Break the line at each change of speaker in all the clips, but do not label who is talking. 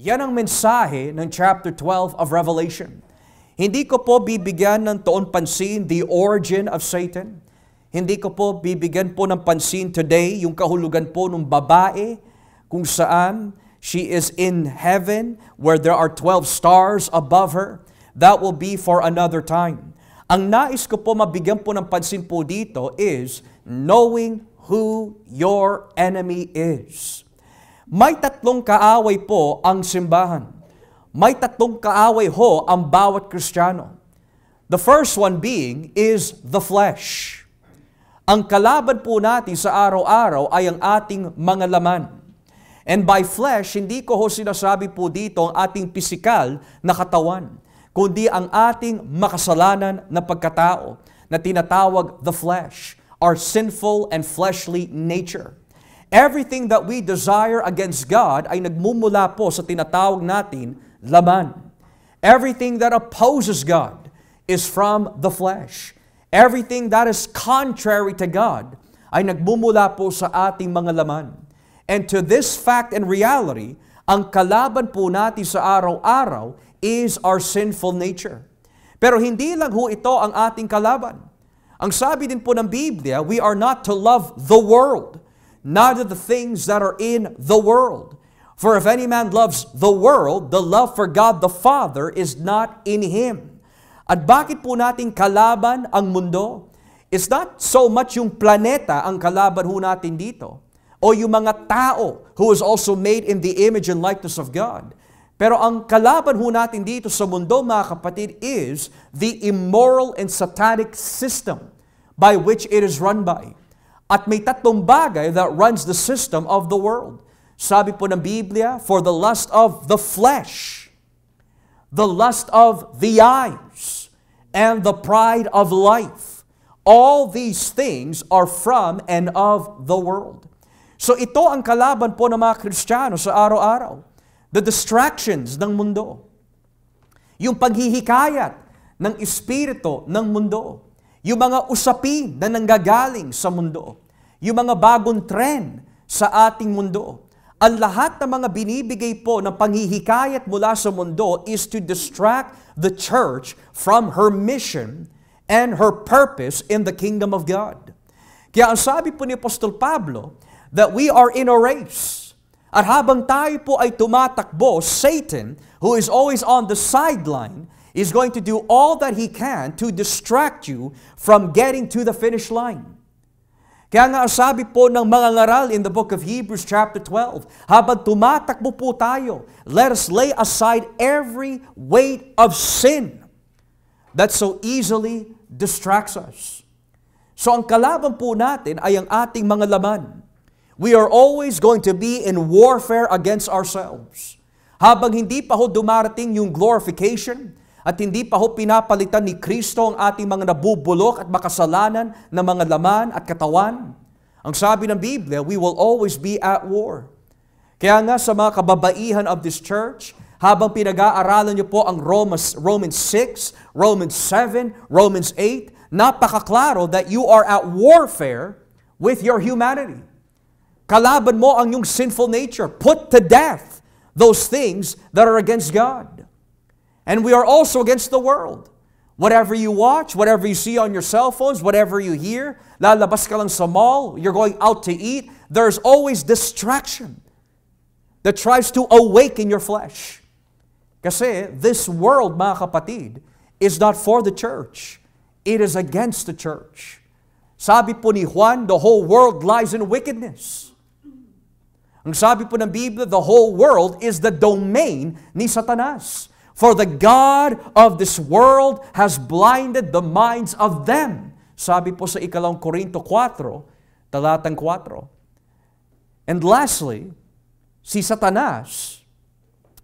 Yan ang mensahe ng chapter 12 of Revelation. Hindi ko po bibigyan ng toon pansin the origin of Satan. Hindi ko po bibigyan po ng pansin today yung kahulugan po ng babae kung saan she is in heaven where there are 12 stars above her. That will be for another time. Ang nais ko po mabigyan po ng pansin po dito is knowing who your enemy is. May tatlong kaaway po ang simbahan. May tatlong kaaway ho ang bawat Kristiyano. The first one being is the flesh. Ang kalaban po natin sa araw-araw ay ang ating mga laman. And by flesh, hindi ko ho sinasabi po dito ang ating pisikal na katawan, kundi ang ating makasalanan na pagkatao na tinatawag the flesh, our sinful and fleshly nature. Everything that we desire against God ay nagmumula po sa tinatawag natin laman. Everything that opposes God is from the flesh. Everything that is contrary to God ay nagmumula po sa ating mga laman. And to this fact and reality, ang kalaban po natin sa araw-araw is our sinful nature. Pero hindi lang ho ito ang ating kalaban. Ang sabi din po ng Biblia, we are not to love the world, neither the things that are in the world. For if any man loves the world, the love for God the Father is not in him. At bakit po natin kalaban ang mundo? It's not so much yung planeta ang kalaban ho natin dito, o yung mga tao who is also made in the image and likeness of God. Pero ang kalaban ho natin dito sa mundo, mga kapatid, is the immoral and satanic system by which it is run by. At may tatlong bagay that runs the system of the world. Sabi po ng Biblia, for the lust of the flesh, the lust of the eyes, and the pride of life. All these things are from and of the world. So ito ang kalaban po ng mga Kristiyano sa araw-araw. The distractions ng mundo. Yung paghihikayat ng espiritu ng mundo. Yung mga usapin na nanggagaling sa mundo. Yung mga bagong trend sa ating mundo. Ang lahat ng mga binibigay po ng panghihikayat mula sa mundo is to distract the church from her mission and her purpose in the kingdom of God. Kaya ang sabi po ni Apostol Pablo, that we are in a race. At habang tayo po ay tumatakbo, Satan, who is always on the sideline, is going to do all that he can to distract you from getting to the finish line. Kaya nga sabi po ng mga ngaral in the book of Hebrews chapter 12, habang tumatakbo po tayo, let us lay aside every weight of sin that so easily distracts us. So ang kalaban po natin ay ang ating mga laman. We are always going to be in warfare against ourselves. Habang hindi pa ho dumarating yung glorification at hindi pa ho pinapalitan ni Kristo ang ating mga nabubulok at makasalanan na mga laman at katawan. Ang sabi ng Biblia, we will always be at war. Kaya nga sa mga kababaihan of this church, habang pinag-aaralan niyo po ang Romans 6, Romans 7, Romans 8, napakaklaro that you are at warfare with your humanity. Kalaban mo ang iyong sinful nature. Put to death those things that are against God. And we are also against the world. Whatever you watch, whatever you see on your cell phones, whatever you hear, lalabas ka lang sa mall, you're going out to eat, there's always distraction that tries to awaken your flesh. Kasi this world, mga kapatid, is not for the church. It is against the church. Sabi po ni Juan, the whole world lies in wickedness. Ang sabi po ng Biblia, the whole world is the domain ni Satanas. For the God of this world has blinded the minds of them. Sabi po sa 2 Korinto 4, talatang 4. And lastly, si Satanas,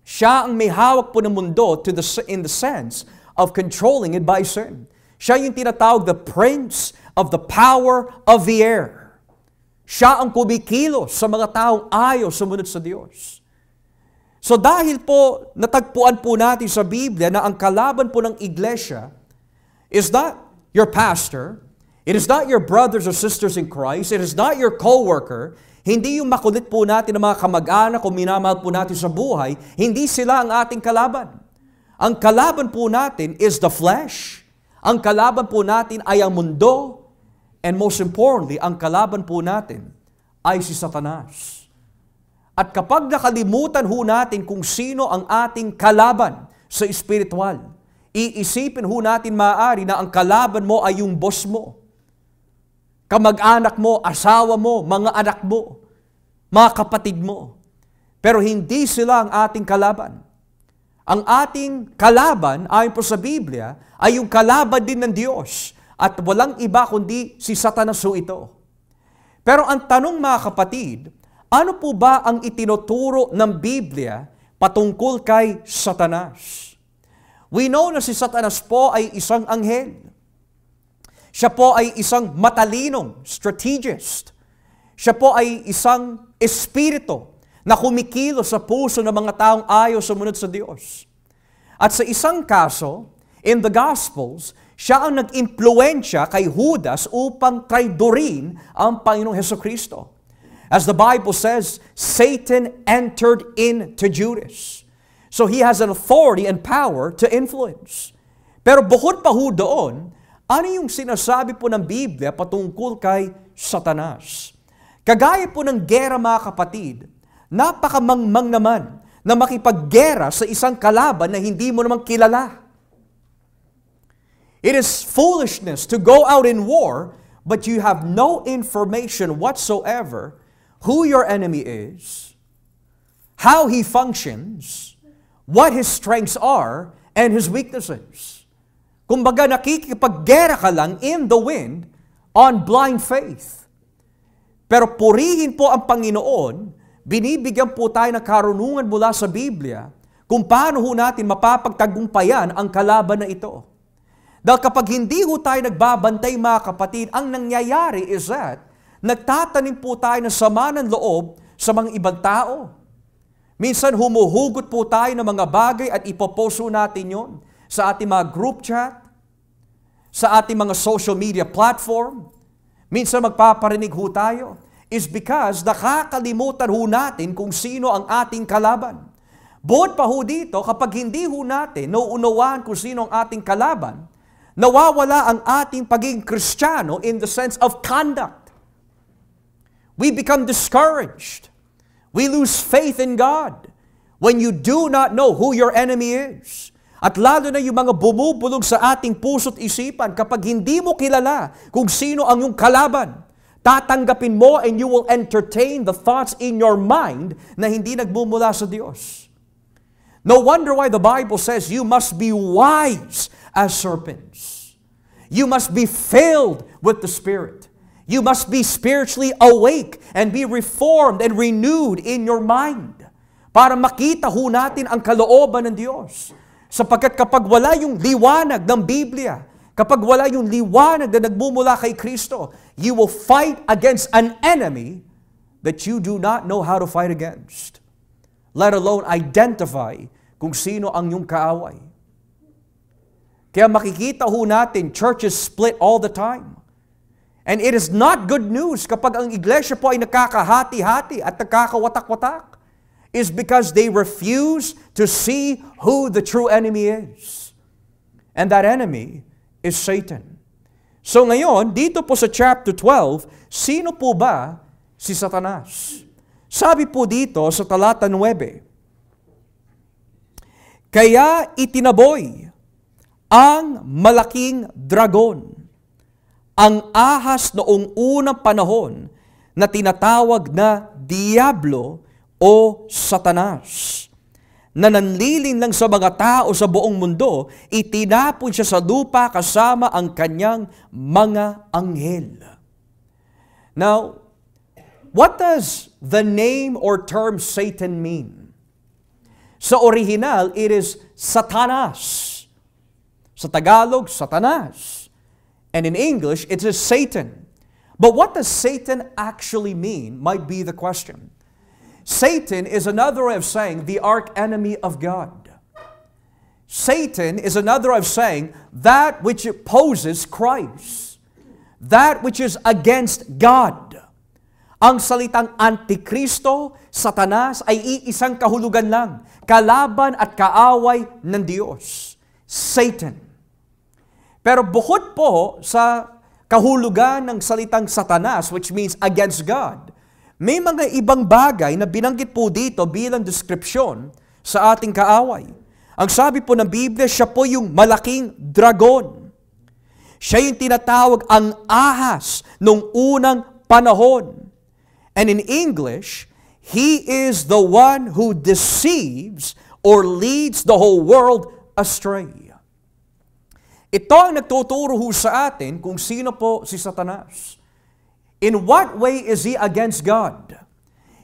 siya ang may hawak po ng mundo in the sense of controlling it by sin. Siya yung tinatawag the prince of the power of the air. Siya ang kumikilos sa mga taong ayaw sumunod sa Diyos. So dahil po natagpuan po natin sa Biblia na ang kalaban po ng iglesia is not your pastor, it is not your brothers or sisters in Christ, it is not your co-worker, Hindi yung makulit po natin ng mga kamag-anak o minamahal po natin sa buhay, hindi sila ang ating kalaban. Ang kalaban po natin is the flesh. Ang kalaban po natin ay ang mundo. And most importantly, ang kalaban po natin ay si Satanas. At kapag nakalimutan ho natin kung sino ang ating kalaban sa espiritual, iisipin ho natin maaari na ang kalaban mo ay yung boss mo. Kamag-anak mo, asawa mo, mga anak mo, mga kapatid mo. Pero hindi sila ang ating kalaban. Ang ating kalaban, ayon po sa Biblia, ay yung kalaban din ng Diyos. At walang iba kundi si Satanas ho ito. Pero ang tanong mga kapatid, ano po ba ang itinuturo ng Biblia patungkol kay Satanas? We know na si Satanas po ay isang anghel. Siya po ay isang matalinong strategist. Siya po ay isang espiritu na kumikilos sa puso ng mga taong ayaw sumunod sa Diyos. At sa isang kaso, in the Gospels, siya ang nag-impluensya kay Judas upang traidorin ang Panginoong Hesukristo. As the Bible says, Satan entered into Judas. So he has an authority and power to influence. Pero bukod pa ho doon, ano yung sinasabi po ng Biblia patungkol kay Satanas? Kagaya po ng gera mga kapatid, napakamangmang naman na makipaggera sa isang kalaban na hindi mo naman kilala. It is foolishness to go out in war, but you have no information whatsoever who your enemy is, how he functions, what his strengths are, and his weaknesses. Kumbaga nakikipaggera ka lang in the wind on blind faith. Pero purihin po ang Panginoon, binibigyan po tayo ng karunungan mula sa Biblia kung paano ho natin mapapagtagumpayan ang kalaban na ito. Dahil kapag hindi ho tayo nagbabantay mga kapatid, ang nangyayari is that nagtatanim po tayo ng sama ng loob sa mga ibang tao. Minsan humuhugot po tayo ng mga bagay at ipopost natin yon sa ating mga group chat, sa ating mga social media platform. Minsan magpaparinig ho tayo is because nakakalimutan ho natin kung sino ang ating kalaban. Bukod pa ho dito, kapag hindi ho natin nauunawaan kung sino ang ating kalaban, nawawala ang ating pagiging Kristiyano in the sense of conduct. We become discouraged. We lose faith in God when you do not know who your enemy is. At lalo na yung mga bumubulog sa ating puso't isipan, kapag hindi mo kilala kung sino ang yung kalaban, tatanggapin mo and you will entertain the thoughts in your mind na hindi nagmumula sa Diyos. No wonder why the Bible says you must be wise as serpents. You must be filled with the Spirit. You must be spiritually awake and be reformed and renewed in your mind para makita ho natin ang kalooban ng Diyos. Sapagkat kapag wala yung liwanag ng Biblia, kapag wala yung liwanag na nagmumula kay Kristo, you will fight against an enemy that you do not know how to fight against. Let alone identify kung sino ang yung kaaway. Kaya makikita ho natin, churches split all the time. And it is not good news kapag ang iglesia po ay nakakahati-hati at nakakawatak-watak. Is because they refuse to see who the true enemy is. And that enemy is Satan. So ngayon, dito po sa chapter 12, sino po ba si Satanas? Sabi po dito sa talata 9, kaya itinaboy ang malaking dragon, ang ahas noong unang panahon na tinatawag na Diablo o Satanas, na nanlilin lang sa mga tao sa buong mundo, itinapon siya sa lupa kasama ang kanyang mga anghel. Now, what does the name or term Satan mean? Sa original, it is Satanas. Sa Tagalog, Satanas. And in English, it is Satan. But what does Satan actually mean might be the question. Satan is another way of saying the arch-enemy of God. Satan is another way of saying that which opposes Christ. That which is against God. Ang salitang Antikristo, Satanas, ay iisang kahulugan lang, kalaban at kaaway ng Diyos, Satan. Pero bukod po sa kahulugan ng salitang Satanas, which means against God, may mga ibang bagay na binanggit po dito bilang deskripsyon sa ating kaaway. Ang sabi po ng Biblia, siya po yung malaking dragon. Siya yung tinatawag ang ahas nung unang panahon. And in English, he is the one who deceives or leads the whole world astray. Ito ang nagtuturo ho sa atin kung sino po si Satanas. In what way is he against God?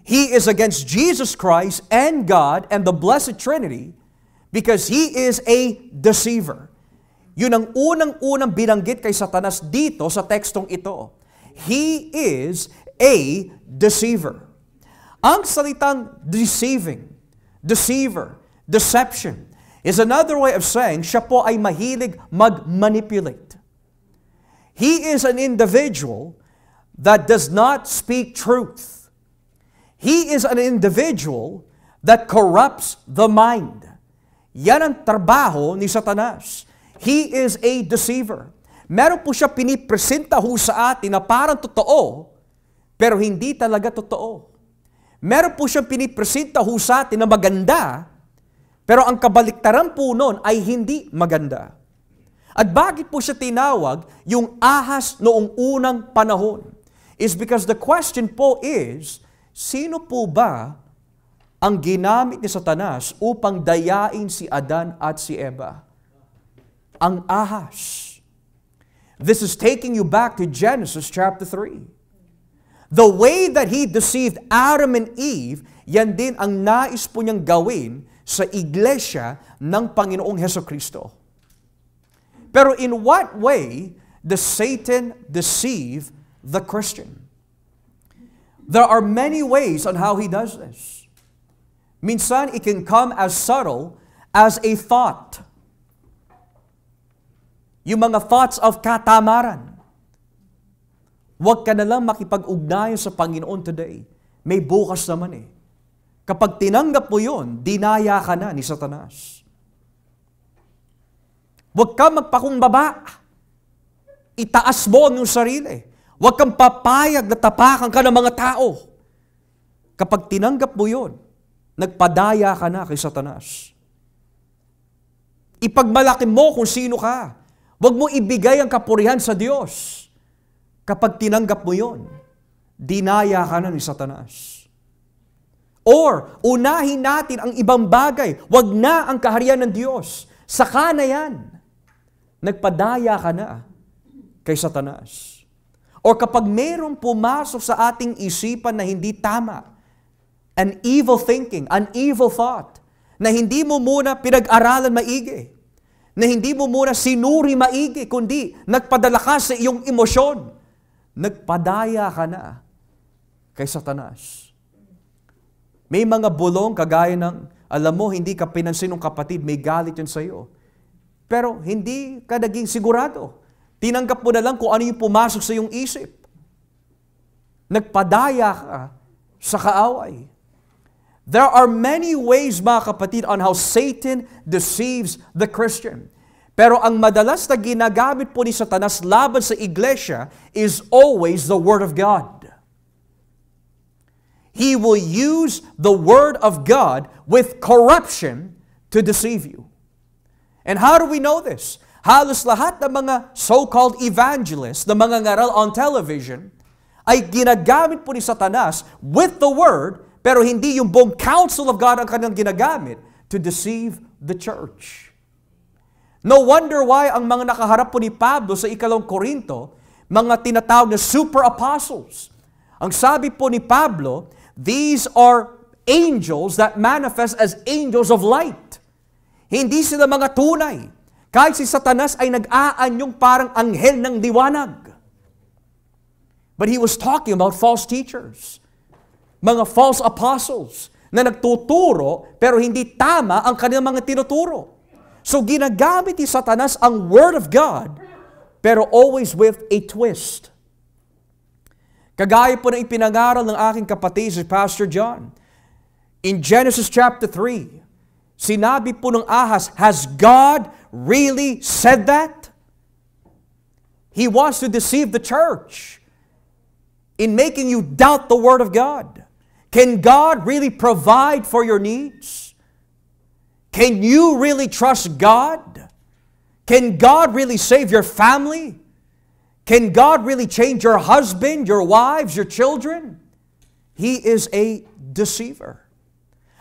He is against Jesus Christ and God and the Blessed Trinity because he is a deceiver. Yun ang unang-unang binanggit kay Satanas dito sa tekstong ito. He is a deceiver. Ang salitang deceiving, deceiver, deception, is another way of saying siya po ay mahilig mag-manipulate. He is an individual that does not speak truth. He is an individual that corrupts the mind. Yan ang trabaho ni Satanas. He is a deceiver. Meron po siya pinipresenta ho sa atin na parang totoo, pero hindi talaga totoo. Meron po siyang pinipresenta ho sa atin na maganda, pero ang kabaliktaran po noon ay hindi maganda. At bakit po siya tinawag yung ahas noong unang panahon? Is because the question po is, sino po ba ang ginamit ni Satanas upang dayain si Adan at si Eva? Ang ahas. This is taking you back to Genesis chapter 3. The way that he deceived Adam and Eve, yan din ang nais po niyang gawin sa iglesia ng Panginoong Hesukristo. Pero in what way does Satan deceive the Christian? There are many ways on how he does this. Minsan, it can come as subtle as a thought. Yung mga thoughts of katamaran. Huwag ka na lang makipag-ugnayan sa Panginoon today. May bukas naman eh. Kapag tinanggap mo yun, dinaya ka na ni Satanas. Huwag ka magpakumbaba. Itaas mo ang iyong sarili. Huwag kang papayag na tapakan ka ng mga tao. Kapag tinanggap mo yun, nagpadaya ka na kay Satanas. Ipagmalaki mo kung sino ka. Huwag mo ibigay ang kapurihan sa Diyos. Kapag tinanggap mo yon, dinaya ka na ni Satanas. Or, unahin natin ang ibang bagay. Huwag na ang kaharian ng Diyos. Saka na yan. Nagpadaya ka na kay Satanas. Or kapag mayroong pumasok sa ating isipan na hindi tama, an evil thinking, an evil thought, na hindi mo muna pinag-aralan maigi, na hindi mo muna sinuri maigi, kundi nagpadala ka sa iyong emosyon, nagpadaya ka na kay Satanas. May mga bulong kagaya ng, alam mo, hindi ka pinansin ng kapatid, may galit yun sa iyo. Pero hindi ka naging sigurado. Tinanggap mo na lang kung ano yung pumasok sa iyong isip. Nagpadaya ka sa kaaway. There are many ways, mga kapatid, on how Satan deceives the Christian. Pero ang madalas na ginagamit po ni Satanas laban sa iglesia is always the Word of God. He will use the Word of God with corruption to deceive you. And how do we know this? Halos lahat ng mga so-called evangelists, na mga ngaral on television, ay ginagamit po ni Satanas with the Word, pero hindi yung buong counsel of God ang kanilang ginagamit to deceive the church. No wonder why ang mga nakaharap po ni Pablo sa 2 Korinto, mga tinatawag na super apostles. Ang sabi po ni Pablo, these are angels that manifest as angels of light. Hindi sila mga tunay. Kahit si Satanas ay nag-aanyong parang anghel ng liwanag. But he was talking about false teachers. Mga false apostles na nagtuturo pero hindi tama ang kanilang mga tinuturo. So ginagamit ni Satanas ang Word of God pero always with a twist. Kagaya po ng ipinangaral ng aking kapatid si Pastor John. In Genesis chapter 3, sinabi po ng ahas, has God really said that? He wants to deceive the church in making you doubt the Word of God. Can God really provide for your needs? Can you really trust God? Can God really save your family? Can God really change your husband, your wives, your children? He is a deceiver.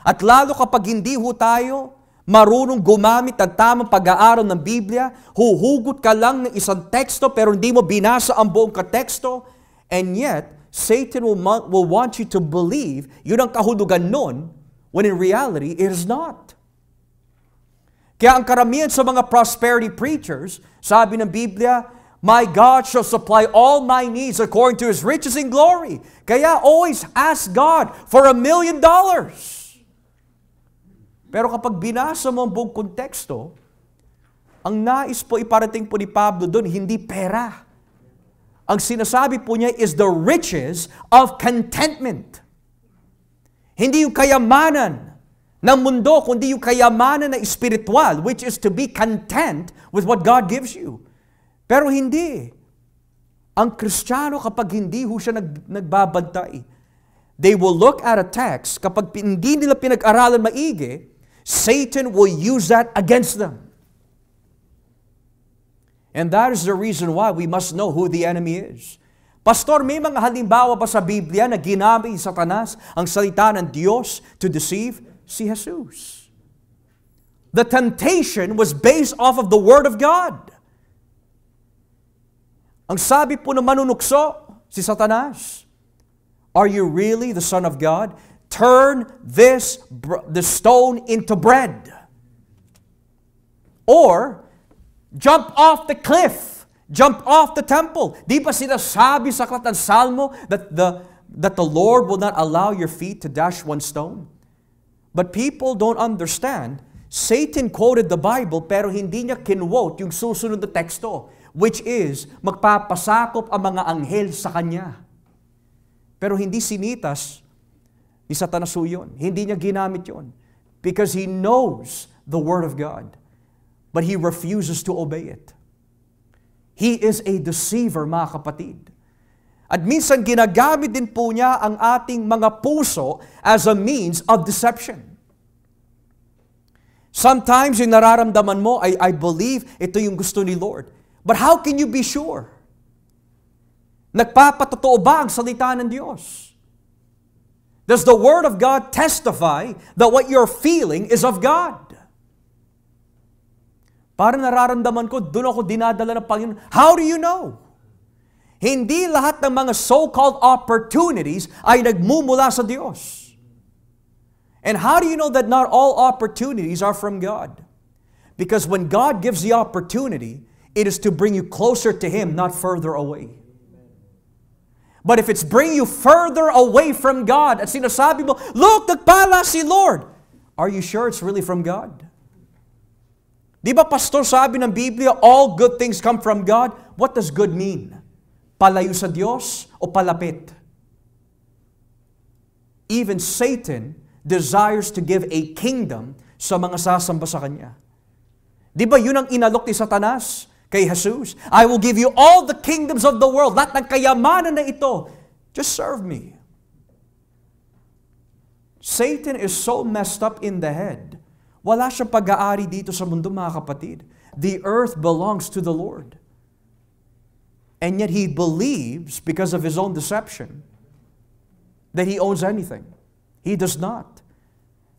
At lalo kapag hindi ho tayo marunong gumamit ng tamang pag-aaral ng Biblia, huhugot ka lang ng isang teksto pero hindi mo binasa ang buong kateksto, and yet, Satan will want you to believe yun ang kahulugan nun, when in reality, it is not. Kaya ang karamihan sa mga prosperity preachers, sabi ng Biblia, my God shall supply all my needs according to His riches in glory. Kaya always ask God for $1 million. Pero kapag binasa mo ang buong konteksto, ang nais po iparating po ni Pablo doon, hindi pera. Ang sinasabi po niya is the riches of contentment. Hindi yung kayamanan ng mundo, kundi yung kayamanan na espiritual, which is to be content with what God gives you. Pero hindi. Ang Kristiyano kapag hindi ho siya nagbabantay, they will look at a text, kapag hindi nila pinag-aralan maigi, Satan will use that against them. And that is the reason why we must know who the enemy is. Pastor, may mga halimbawa ba sa Biblia na ginamit ni Satanas ang salita ng Diyos to deceive? Si Jesus. The temptation was based off of the Word of God. Ang sabi po ng manunukso, si Satanas, are you really the Son of God? Turn the stone into bread. Or, jump off the cliff. Jump off the temple. Di ba sinasabi sa aklat ng Salmo that the Lord will not allow your feet to dash one stone? But people don't understand. Satan quoted the Bible pero hindi niya kinwote yung susunod na teksto, which is, magpapasakop ang mga anghel sa kanya. Pero hindi sinitas ni Satanas yun. Hindi niya ginamit yun. Because he knows the Word of God. But he refuses to obey it. He is a deceiver, mga kapatid. At minsan ginagamit din po niya ang ating mga puso as a means of deception. Sometimes yung nararamdaman mo, I believe ito yung gusto ni Lord. But how can you be sure? Nagpapatotoo ba ang salita ng Diyos? Does the Word of God testify that what you're feeling is of God? Parang nararamdaman ko, doon ako dinadala ng Panginoon. How do you know? Hindi lahat ng mga so-called opportunities ay nagmumula sa Diyos. And how do you know that not all opportunities are from God? Because when God gives the opportunity, it is to bring you closer to Him, not further away. But if it's bring you further away from God, at sinasabi mo, look, nagpala si Lord. Are you sure it's really from God? Di ba, Pastor, sabi ng Biblia, all good things come from God? What does good mean? Palayo sa Diyos o palapit? Even Satan desires to give a kingdom sa mga sasamba sa Kanya. Di ba yun ang inalok ni Satanas kay Jesus? I will give you all the kingdoms of the world. Lahat ng kayamanan na ito. Just serve me. Satan is so messed up in the head. Wala siyang pag-aari dito sa mundo, mga kapatid. The earth belongs to the Lord. And yet he believes, because of his own deception, that he owns anything. He does not.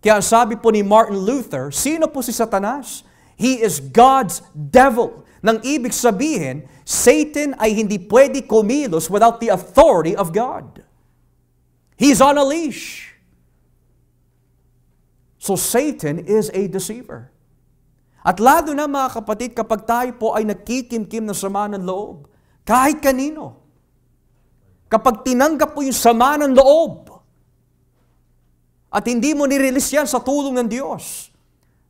Kaya sabi po ni Martin Luther, sino po si Satanas? He is God's devil. Nang ibig sabihin, Satan ay hindi pwede kumilos without the authority of God. He's on a leash. So Satan is a deceiver. At lalo na, mga kapatid, kapag tayo po ay nagkikimkim ng sama ng loob, kahit kanino, kapag tinanggap mo yung sama ng loob, at hindi mo nirelease yan sa tulong ng Diyos,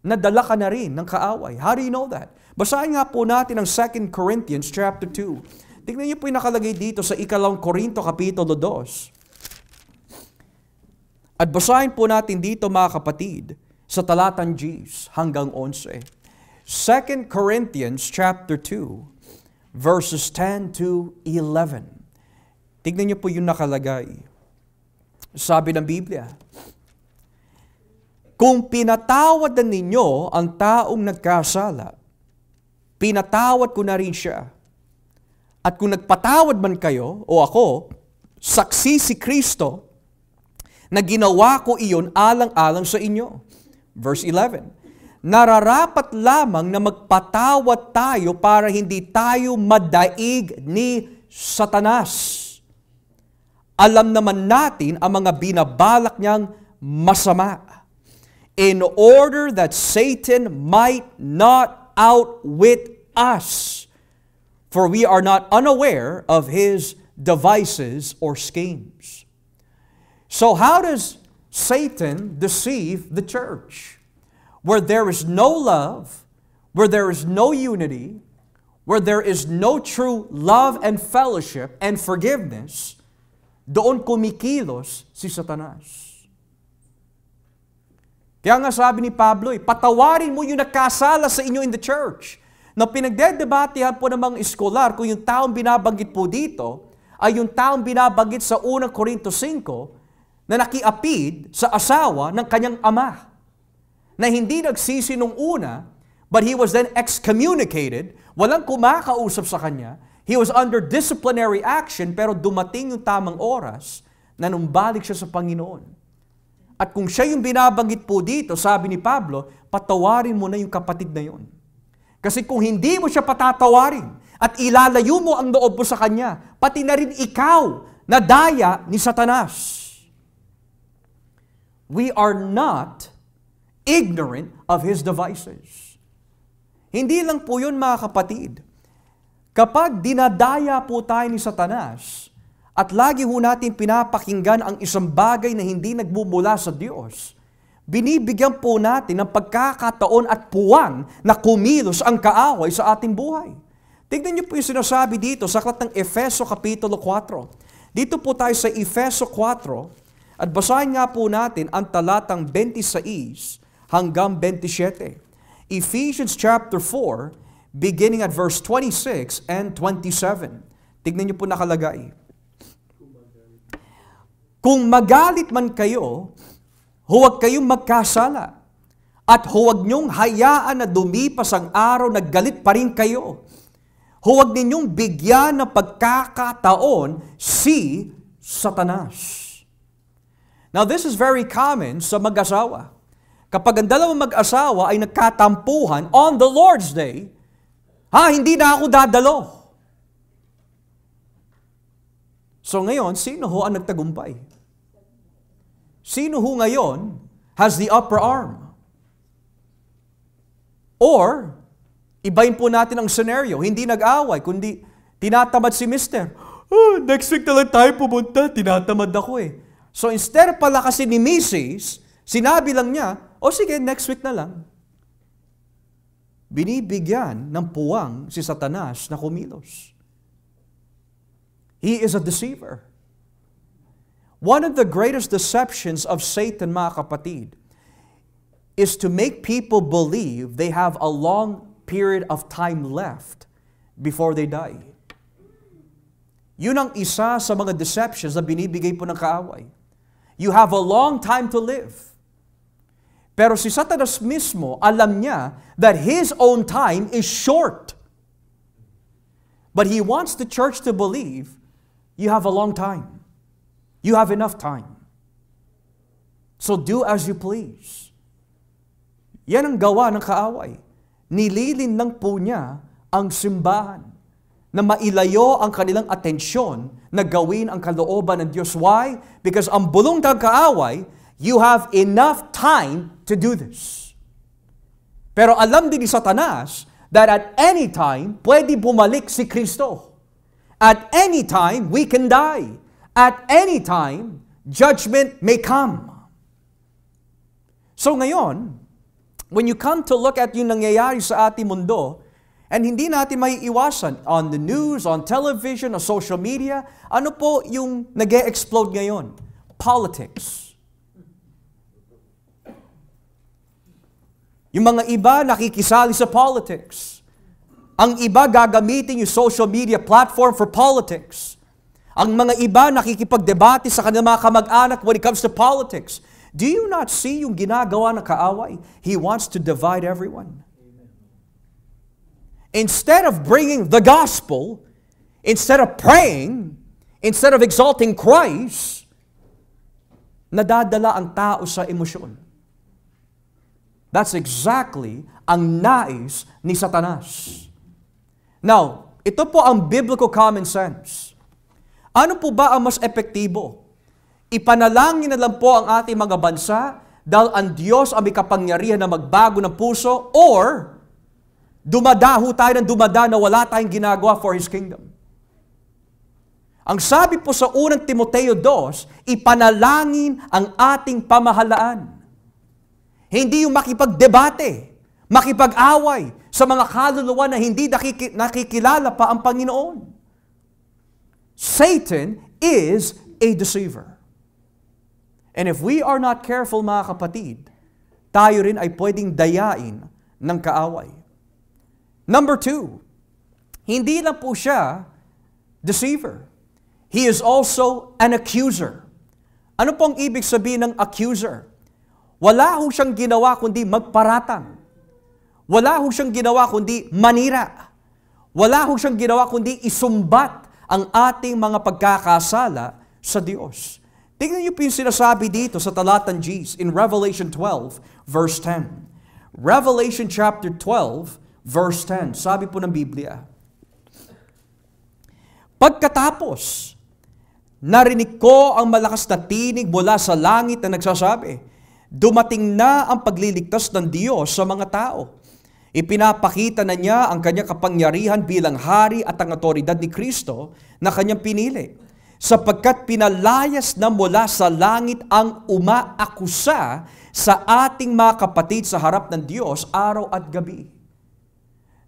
nadala ka na rin ng kaaway. How do you know that? Basahin nga po natin ang 2 Corinthians chapter 2. Tingnan niyo po yung nakalagay dito sa 2 Korinto Kapitulo 2. At basahin po natin dito mga kapatid, sa talatang 10 hanggang 11. 2 Corinthians chapter 2, verses 10 to 11. Tignan niyo po yung nakalagay. Sabi ng Biblia, kung pinatawad na ninyo ang taong nagkasala, pinatawad ko na rin siya. At kung nagpatawad man kayo, o ako, saksi si Kristo, na ginawa ko iyon alang-alang sa inyo. Verse 11, nararapat lamang na magpatawad tayo para hindi tayo madaig ni Satanas. Alam naman natin ang mga binabalak niyang masama, in order that Satan might not outwit us, for we are not unaware of his devices or schemes. So how does Satan deceive the church? Where there is no love, where there is no unity, where there is no true love and fellowship and forgiveness, doon kumikilos si Satanas. Kaya nga sabi ni Pablo, patawarin mo yung nakasala sa inyo in the church. Na pinagdedebatehan po ng mga eskolar kung yung taong binabanggit po dito ay yung taong binabanggit sa 1 Korinto 5 na nakiapid sa asawa ng kanyang ama. Na hindi nagsisi nung una, but he was then excommunicated, walang kumakausap sa kanya. He was under disciplinary action, pero dumating yung tamang oras na numbalik siya sa Panginoon. At kung siya yung binabanggit po dito, sabi ni Pablo, patawarin mo na yung kapatid na yun. Kasi kung hindi mo siya patatawarin at ilalayo mo ang loob mo sa kanya, pati na rin ikaw na daya ni Satanas. We are not ignorant of his devices. Hindi lang po yun mga kapatid. Kapag dinadaya po tayo ni Satanas at lagi ho natin pinapakinggan ang isang bagay na hindi nagmumula sa Diyos, binibigyan po natin ng pagkakataon at puwang na kumilos ang kaaway sa ating buhay. Tignan niyo po yung sinasabi dito sa aklat ng Efeso Kapitulo 4. Dito po tayo sa Efeso 4 at basahin nga po natin ang talatang 26 hanggang 27. Ephesians chapter 4, beginning at verse 26 and 27. Tignan niyo po nakalagay. Kung magalit man kayo, huwag kayong magkasala. At huwag niyong hayaan na dumipas ang araw na galit pa rin kayo. Huwag ninyong bigyan ng pagkakataon si Satanas. Now this is very common sa mag-asawa. Kapag ang dalawang mag-asawa ay nagkatampuhan on the Lord's Day, hindi na ako dadalo. So ngayon, sino ho ang nagtagumpay? Sino ho ngayon has the upper arm? Or, ibahin po natin ang scenario, hindi nag-away, kundi tinatamad si Mr. Next week na lang tayo pumunta, tinatamad ako eh. So instead pala kasi ni Mrs., sinabi lang niya, sige, next week na lang. Binibigyan ng puwang si Satanas na kumilos. He is a deceiver. One of the greatest deceptions of Satan, mga kapatid, is to make people believe they have a long period of time left before they die. Yun ang isa sa mga deceptions na binibigay po ng kaaway. You have a long time to live. Pero si Satanas mismo, alam niya that his own time is short. But he wants the church to believe you have a long time. You have enough time. So do as you please. Yan ang gawa ng kaaway. Nililin lang po niya ang simbahan na mailayo ang kanilang atensyon na gawin ang kalooban ng Diyos. Why? Because ang bulong ng kaaway, you have enough time to do this. Pero alam din ni Satanas that at any time, pwede bumalik si Kristo. At any time, we can die. At any time, judgment may come. So ngayon, when you come to look at yung nangyayari sa ating mundo, And hindi natin may iwasan on the news, on television, on social media. Ano po yung nag-e-explode ngayon? Politics. Yung mga iba nakikisali sa politics. Ang iba gagamitin yung social media platform for politics. Ang mga iba nakikipagdebate sa kanilang mga kamag-anak when it comes to politics. Do you not see yung ginagawa ng kaaway? He wants to divide everyone. Instead of bringing the gospel, instead of praying, instead of exalting Christ, nadadala ang tao sa emosyon. That's exactly ang nais ni Satanas. Now, ito po ang biblical common sense. Ano po ba ang mas epektibo? Ipanalangin na lang po ang ating mga bansa dahil ang Diyos ang may kapangyarihan na magbago ng puso, or dumadaho tayo ng dumada na wala tayong ginagawa for His kingdom. Ang sabi po sa unang Timoteo 2, ipanalangin ang ating pamahalaan. Hindi yung makipagdebate, makipag-away sa mga kaluluwa na hindi nakikilala pa ang Panginoon. Satan is a deceiver. And if we are not careful, mga kapatid, tayo rin ay pwedeng dayain ng kaaway. Number 2, hindi lang po siya deceiver. He is also an accuser. Ano pong ibig sabihin ng accuser? Wala ho siyang ginawa kundi magparatang. Wala ho siyang ginawa kundi manira. Wala ho siyang ginawa kundi isumbat ang ating mga pagkakasala sa Diyos. Tingnan niyo po yung sinasabi dito sa talatang G in Revelation 12, verse 10. Revelation chapter 12, verse 10, sabi po ng Biblia, pagkatapos, narinig ko ang malakas na tinig mula sa langit na nagsasabi, dumating na ang pagliligtas ng Diyos sa mga tao. Ipinapakita na niya ang kanyang kapangyarihan bilang hari at ang otoridad ni Kristo na kanyang pinili, sapagkat pinalayas na mula sa langit ang umaakusa sa ating mga kapatid sa harap ng Diyos araw at gabi.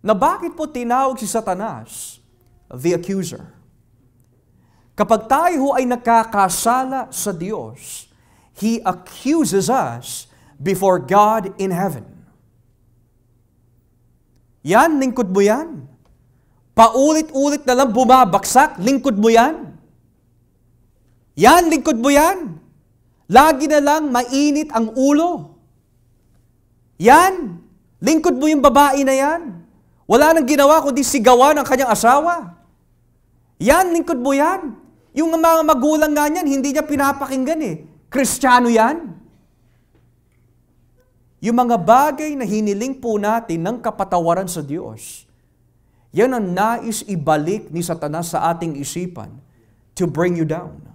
Na bakit po tinawag si Satanas the accuser? Kapag tayo ay nakakasala sa Diyos, He accuses us before God in heaven. Yan, lingkod mo yan. Paulit-ulit na lang bumabaksak, lingkod mo yan. Yan, lingkod mo yan. Lagi na lang mainit ang ulo. Yan, lingkod mo yung babae na yan. Wala nang ginawa kundi sigawan ang kanyang asawa. Yan, lingkod mo yan. Yung mga magulang nga niyan, hindi niya pinapakinggan eh. Kristiyano yan. Yung mga bagay na hiniling po natin ng kapatawaran sa Diyos, yan ang nais ibalik ni Satanas sa ating isipan to bring you down.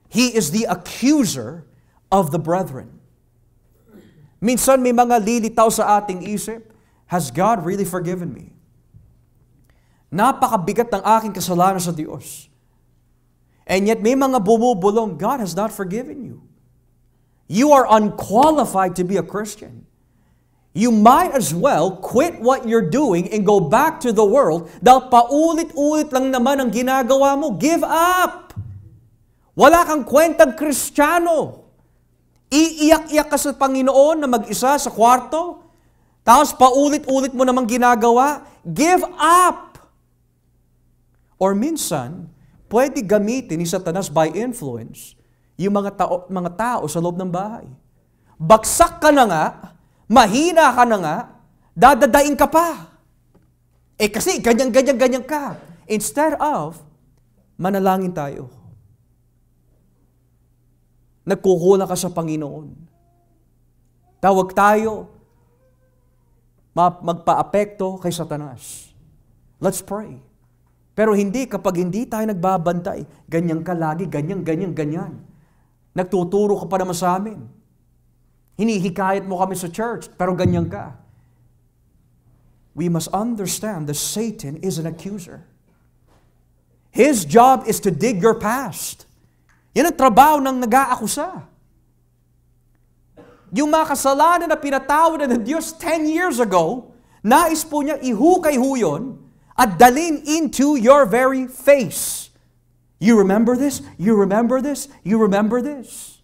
He is the accuser of the brethren. Minsan may mga lilitaw sa ating isip, has God really forgiven me? Napakabigat ng aking kasalanan sa Diyos. And yet may mga bumubulong, God has not forgiven you. You are unqualified to be a Christian. You might as well quit what you're doing and go back to the world dahil paulit-ulit lang naman ang ginagawa mo. Give up! Wala kang kwentang Kristiyano. Iiyak-iyak ka sa Panginoon na mag-isa sa kwarto, tapos paulit-ulit mo namang ginagawa. Give up! Or minsan, pwede gamitin ni Satanas by influence yung mga tao sa loob ng bahay. Bagsak ka na nga, mahina ka na nga, dadadaing ka pa. Kasi ganyan ka. Instead of, manalangin tayo. Nagkukulang ka sa Panginoon. Tawag tayo, magpa-apekto kay Satanas. Let's pray. Pero hindi kapag hindi tayo nagbabantay, ganyan ka lagi, ganyan. Nagtuturo ka pa naman sa amin. Hinihikayat mo kami sa church, pero ganyan ka. We must understand that Satan is an accuser. His job is to dig your past. Yan ang trabaho ng nag-aakusa. Yung mga kasalanan na pinatawad na ng Diyos 10 years ago, Nais po niya ihukay-hu yun at dalhin into your very face. You remember this? You remember this? You remember this?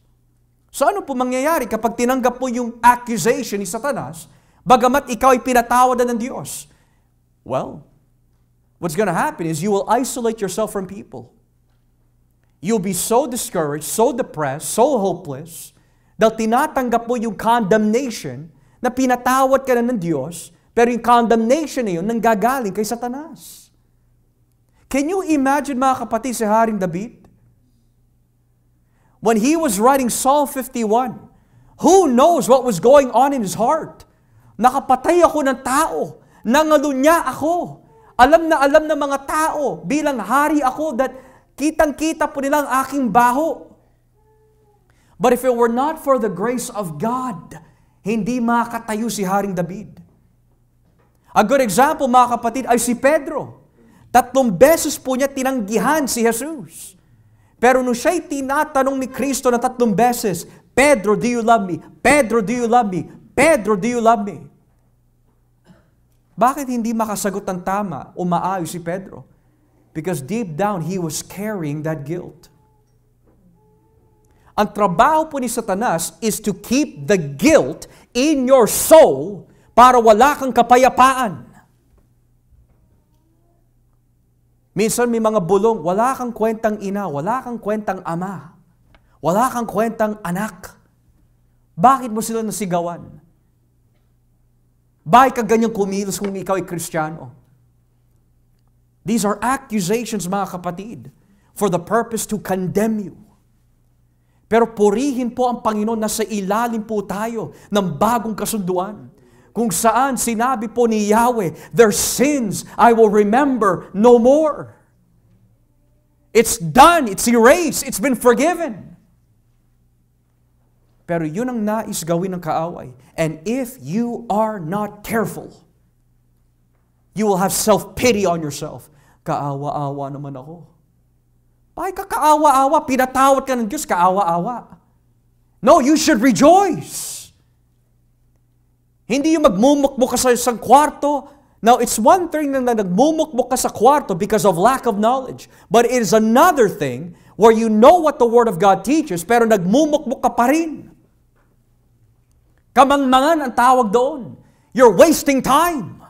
So ano po mangyayari kapag tinanggap mo yung accusation ni Satanas, bagamat ikaw ay pinatawad na ng Diyos? Well, what's going to happen is you will isolate yourself from people. You'll be so discouraged, so depressed, so hopeless, dahil tinatanggap mo yung condemnation na pinatawad ka na ng Diyos, pero yung condemnation na yun nanggagaling kay Satanas. Can you imagine, mga kapatid, si Haring David? When he was writing Psalm 51, who knows what was going on in his heart? Nakapatay ako ng tao. Nangalunya ako. Alam ng mga tao, bilang hari ako, that kitang-kita po nila ang aking baho. But if it were not for the grace of God, hindi makatayo si Haring David. A good example, mga kapatid, ay si Pedro. 3 beses po niya tinanggihan si Jesus. Pero nung siya'y tinatanong ni Kristo na 3 beses, Pedro, do you love me? Pedro, do you love me? Pedro, do you love me? Bakit hindi makasagot ng tama o maayos si Pedro? Because deep down, he was carrying that guilt. Ang trabaho po ni Satanas is to keep the guilt in your soul para wala kang kapayapaan. Minsan may mga bulong, wala kang kwentang ina, wala kang kwentang ama, wala kang kwentang anak. Bakit mo sila nasigawan? Bakit ka ganyang kumilos kung ikaw ay Kristiyano? These are accusations, mga kapatid, for the purpose to condemn you. Pero purihin po ang Panginoon na sa ilalim po tayo ng bagong kasunduan. Kung saan sinabi po ni Yahweh, their sins I will remember no more. It's done, it's erased, it's been forgiven. Pero yun ang nais gawin ng kaaway. And if you are not careful, you will have self-pity on yourself. Kaawa-awa naman ako. Bakit ka kaawa-awa? Pinatawad ka ng Diyos, kaawa-awa. No, you should rejoice. Hindi yung magmumukmuk ka sa isang kwarto. Now, it's one thing na nagmumukmuk ka sa kwarto because of lack of knowledge. But it is another thing where you know what the Word of God teaches, pero nagmumukmuk ka pa rin. Kamangmangan ang tawag doon. You're wasting time.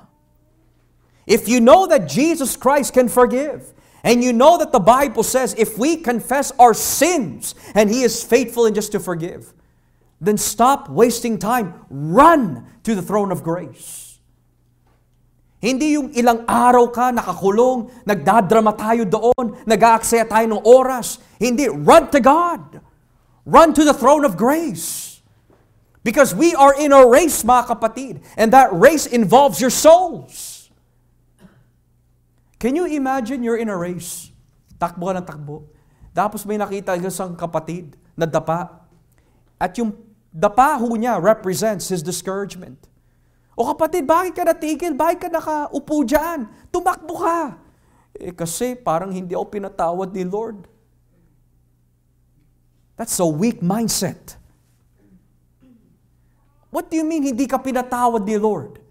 If you know that Jesus Christ can forgive, and you know that the Bible says, if we confess our sins, and He is faithful and just to forgive, then stop wasting time. Run to the throne of grace. Hindi yung ilang araw ka nakakulong, nagdadrama tayo doon, nag-aaksaya tayo ng oras. Hindi, run to God. Run to the throne of grace. Because we are in a race, mga kapatid, and that race involves your souls. Can you imagine you're in a race? Takbo ka ng takbo. Tapos may nakita isang kapatid na dapa. At yung dapa ho niya represents his discouragement. O kapatid, bakit ka natigil? Bakit ka nakaupo dyan? Tumakbo ka. Kasi parang hindi ako pinatawad ni Lord. That's a weak mindset. What do you mean hindi ka pinatawad ni Lord?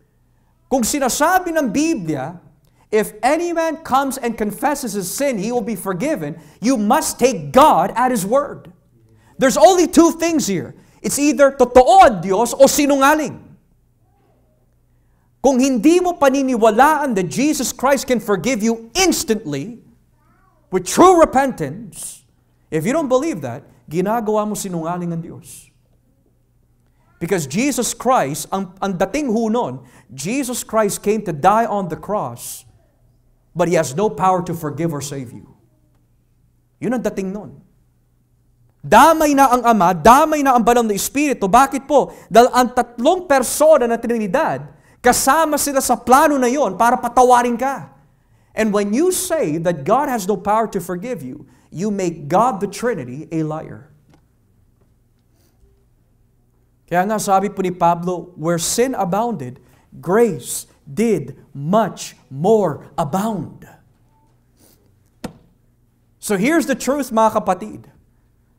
Kung sinasabi ng Biblia, if any man comes and confesses his sin, he will be forgiven. You must take God at His word. There's only 2 things here. It's either totoo ang Diyos o sinungaling. Kung hindi mo paniniwalaan that Jesus Christ can forgive you instantly, with true repentance, if you don't believe that, ginagawa mo sinungaling ang Diyos. Because Jesus Christ, ang dating ho nun, Jesus Christ came to die on the cross, but He has no power to forgive or save you. Yun ang dating nun. Damay na ang Ama, damay na ang Banal na Espiritu. Bakit po? Dahil ang 3 persona na Trinidad, kasama sila sa plano na yon para patawarin ka. And when you say that God has no power to forgive you, you make God the Trinity a liar. Kaya nga sabi po ni Pablo, where sin abounded, grace did much more abound. So here's the truth, mga kapatid.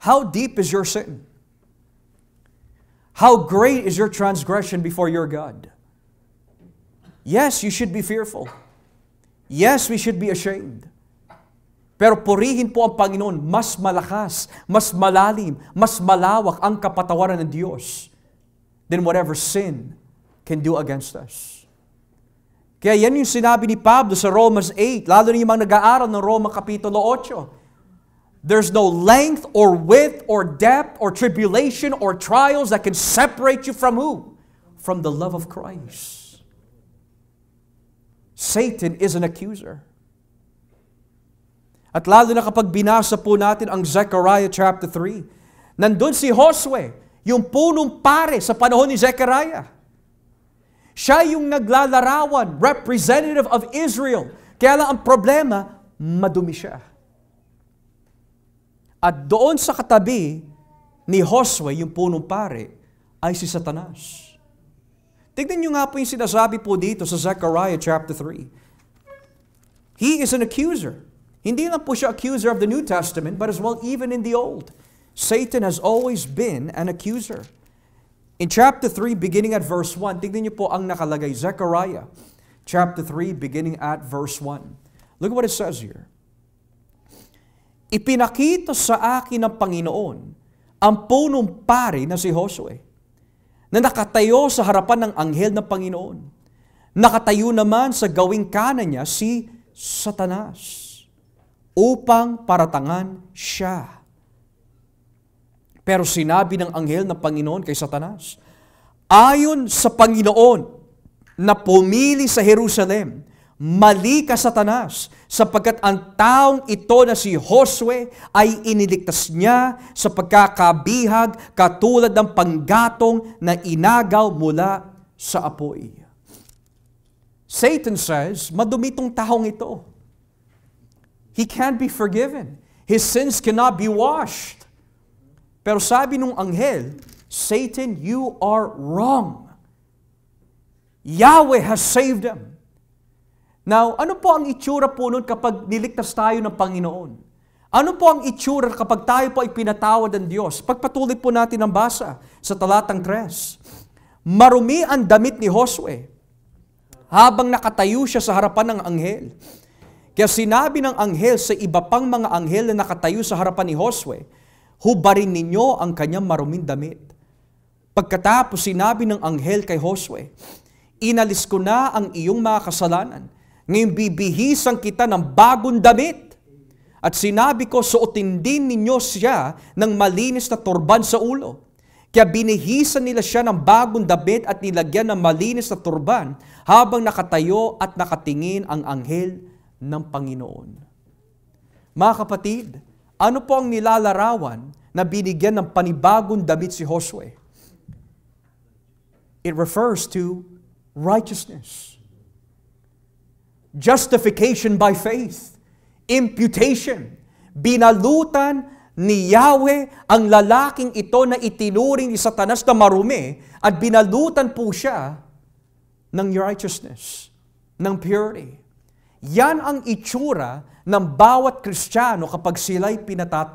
How deep is your sin? How great is your transgression before your God? Yes, you should be fearful. Yes, we should be ashamed. Pero purihin po ang Panginoon, mas malakas, mas malalim, mas malawak ang kapatawaran ng Diyos than whatever sin can do against us. Kaya yan yung sinabi ni Pablo sa Romans 8, lalo na yung mga nag-aaral ng Roma Kapitulo 8. There's no length or width or depth or tribulation or trials that can separate you from who? From the love of Christ. Satan is an accuser. At lalo na kapag binasa po natin ang Zechariah chapter 3, nandun si Josue, yung punong pare sa panahon ni Zechariah. Siya yung naglalarawan, representative of Israel. Kaya lang ang problema, madumi siya. At doon sa katabi ni Josue, yung punong pare, ay si Satanas. Tignan nyo nga po yung sinasabi po dito sa Zechariah chapter 3. He is an accuser. Hindi lang po siya accuser of the New Testament, but as well even in the Old. Satan has always been an accuser. In chapter 3, beginning at verse 1, tignan niyo po ang nakalagay. Zechariah chapter 3, beginning at verse 1. Look at what it says here. Ipinakita sa akin ng Panginoon ang punong pari na si Josue, na nakatayo sa harapan ng anghel ng Panginoon. Nakatayo naman sa gawing kanan niya si Satanas, upang paratangan siya. Pero sinabi ng anghel ng Panginoon kay Satanas, ayon sa Panginoon na pumili sa Jerusalem, mali ka, Satanas, sapagkat ang taong ito na si Josue ay iniligtas niya sa pagkakabihag katulad ng panggatong na inagaw mula sa apoy. Satan says, madumi itong taong ito. He can't be forgiven. His sins cannot be washed. Pero sabi nung anghel, Satan, you are wrong. Yahweh has saved him. Now, ano po ang itsura po nun kapag niligtas tayo ng Panginoon? Ano po ang itsura kapag tayo po ay pinatawad ng Diyos? Pagpatuloy po natin ang basa sa talatang 3. Marumi ang damit ni Josue habang nakatayo siya sa harapan ng anghel. Kaya sinabi ng anghel sa iba pang mga anghel na nakatayo sa harapan ni Josue, hubarin ninyo ang kanyang maruming damit. Pagkatapos sinabi ng anghel kay Josue, inalis ko na ang iyong mga kasalanan. Ngayon bibihisan kita ng bagong damit. At sinabi ko, suotin din ninyo siya ng malinis na turban sa ulo. Kaya binihisan nila siya ng bagong damit at nilagyan ng malinis na turban habang nakatayo at nakatingin ang anghel ng Panginoon. Mga kapatid, ano po ang nilalarawan na binigyan ng panibagong damit si Josue? It refers to righteousness. Justification by faith. Imputation. Binalutan ni Yahweh ang lalaking ito na itinuring ni Satanas na marumi at binalutan po siya ng righteousness, ng purity. Yan ang itsura ng bawat Kristiyano kapag sila'y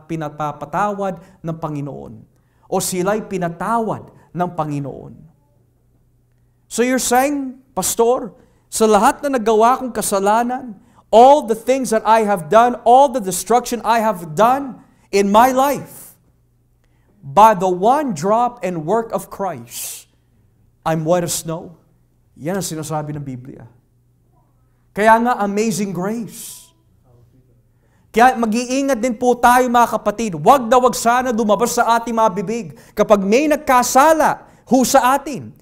pinapatawad ng Panginoon o sila'y pinatawad ng Panginoon. So you're saying, Pastor, sa lahat na nagawa kong kasalanan, all the things that I have done, all the destruction I have done in my life, by the one drop and work of Christ, I'm white as snow. Yan ang sinasabi ng Biblia. Kaya nga, amazing grace. Kaya mag-iingat din po tayo mga kapatid. Wag na wag sana lumabas sa ating mga bibig kapag may nagkasala sa atin.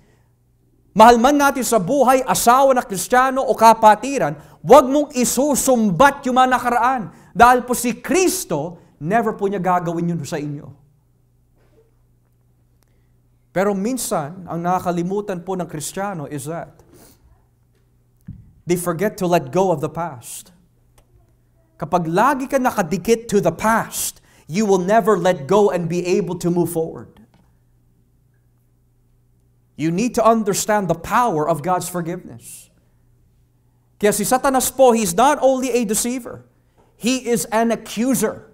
Mahal man natin sa buhay, asawa na Kristiyano o kapatiran, wag mong isusumbat yung mga nakaraan. Dahil po si Kristo, never po niya gagawin yun sa inyo. Pero minsan, ang nakakalimutan po ng Kristiyano is that they forget to let go of the past. Kapag lagi ka nakadikit to the past, you will never let go and be able to move forward. You need to understand the power of God's forgiveness. Kaya si Satanas po, he's not only a deceiver, he is an accuser.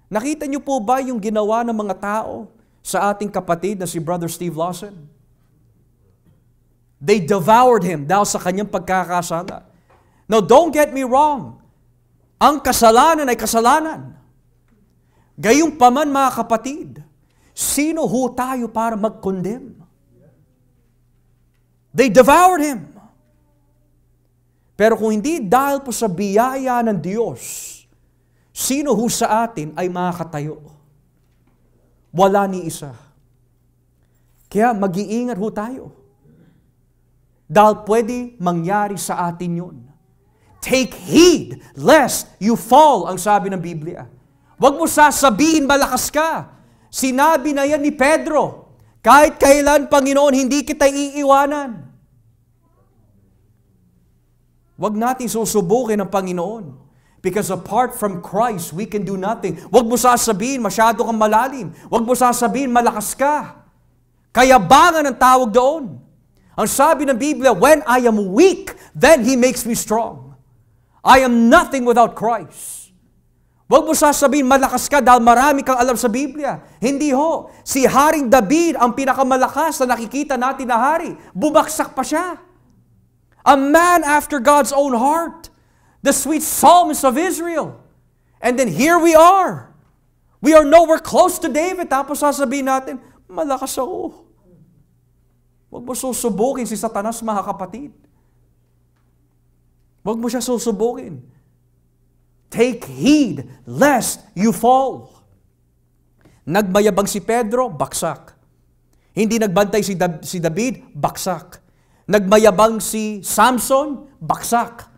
Nakita niyo po ba yung ginawa ng mga tao sa ating kapatid na si Brother Steve Lawson? They devoured him dahil sa kanyang pagkakasala. Now, don't get me wrong. Ang kasalanan ay kasalanan. Gayunpaman mga kapatid, sino ho tayo para mag-condemn? They devoured him. Pero kung hindi dahil po sa biyaya ng Diyos, sino ho sa atin ay makakatayo? Wala ni isa. Kaya mag-iingat ho tayo. Dahil pwede mangyari sa atin yun. Take heed lest you fall, ang sabi ng Biblia. Huwag mo sasabihin malakas ka. Sinabi na yan ni Pedro, kahit kailan, Panginoon, hindi kita iiwanan. Huwag natin susubukin ang Panginoon. Because apart from Christ, we can do nothing. Huwag mo sasabihin, masyado kang malalim. Huwag mo sasabihin, malakas ka. Kayabangan ang tawag doon. Ang sabi ng Biblia, when I am weak, then He makes me strong. I am nothing without Christ. Huwag mo sasabihin, malakas ka dahil marami kang alam sa Biblia. Hindi ho. Si Haring David, ang pinakamalakas na nakikita natin na hari. Bumagsak pa siya. A man after God's own heart. The sweet psalmist of Israel. And then here we are. We are nowhere close to David. Tapos sasabihin natin, malakas ako. Huwag mo susubukin si Satanas, mga kapatid. Huwag mo siya susubukin. Take heed lest you fall. Nagmayabang si Pedro, baksak. Hindi nagbantay si David, baksak. Nagmayabang si Samson, baksak.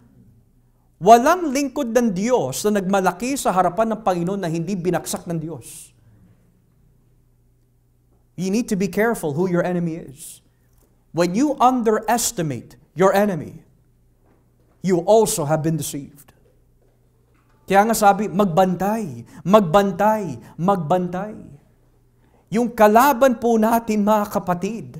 Walang lingkod ng Diyos na nagmalaki sa harapan ng Panginoon na hindi binaksak ng Diyos. You need to be careful who your enemy is. When you underestimate your enemy, you also have been deceived. Kaya nga sabi, magbantay, magbantay, magbantay. Yung kalaban po natin, mga kapatid,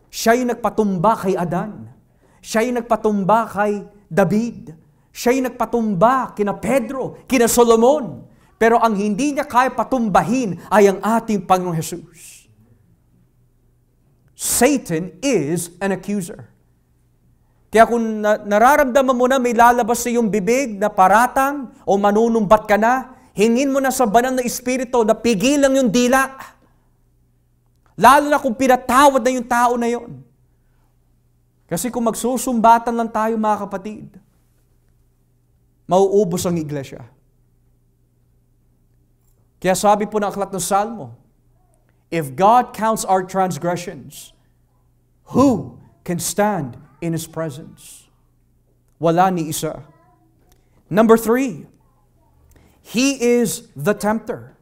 siya yung nagpatumba kay Adan. Siya yung nagpatumba kay David. Siya yung nagpatumba kina Pedro, kina Solomon. Pero ang hindi niya kaya patumbahin ay ang ating Panginoong Jesus. Satan is an accuser. Kaya kung nararamdaman mo na may lalabas sa iyong bibig na paratang o manunumbat ka na, hingin mo na sa banal na Espiritu na pigilan yung dila. Lalo na kung pinatawad na yung tao na yon. Kasi kung magsusumbatan lang tayo, mga kapatid, mauubos ang iglesia. Kaya sabi po ng aklat ng Salmo, if God counts our transgressions, who can stand in His presence? Wala ni isa. Number 3, He is the tempter.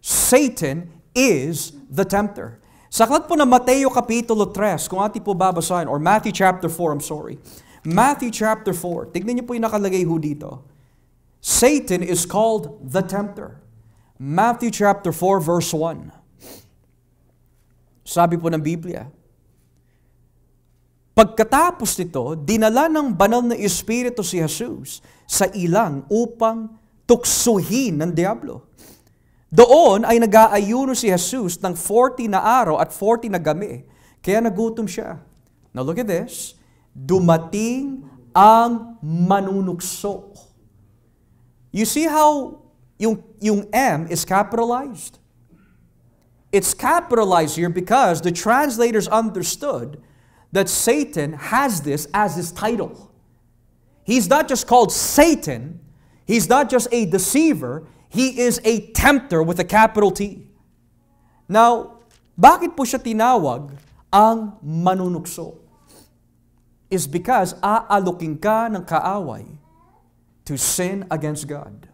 Satan is the tempter. Sa aklat po ng Mateo Kapitulo 3, kung ating po babasahin, or Matthew chapter 4, Matthew chapter 4, tignan niyo po yung nakalagay ho dito. Satan is called the tempter. Matthew chapter 4, verse 1. Sabi po ng Biblia, pagkatapos nito, dinala ng banal na Espiritu si Jesus sa ilang upang tuksuhin ng Diablo. Doon ay nag-aayuno si Jesus ng 40 na araw at 40 na gabi. Kaya nagutom siya. Now look at this. Dumating ang manunukso. You see how yung M is capitalized? It's capitalized here because the translators understood that Satan has this as his title. He's not just called Satan. He's not just a deceiver. He is a tempter with a capital T. Now, bakit po siya tinawag ang manunukso? Is because aalukin ka ng kaaway to sin against God.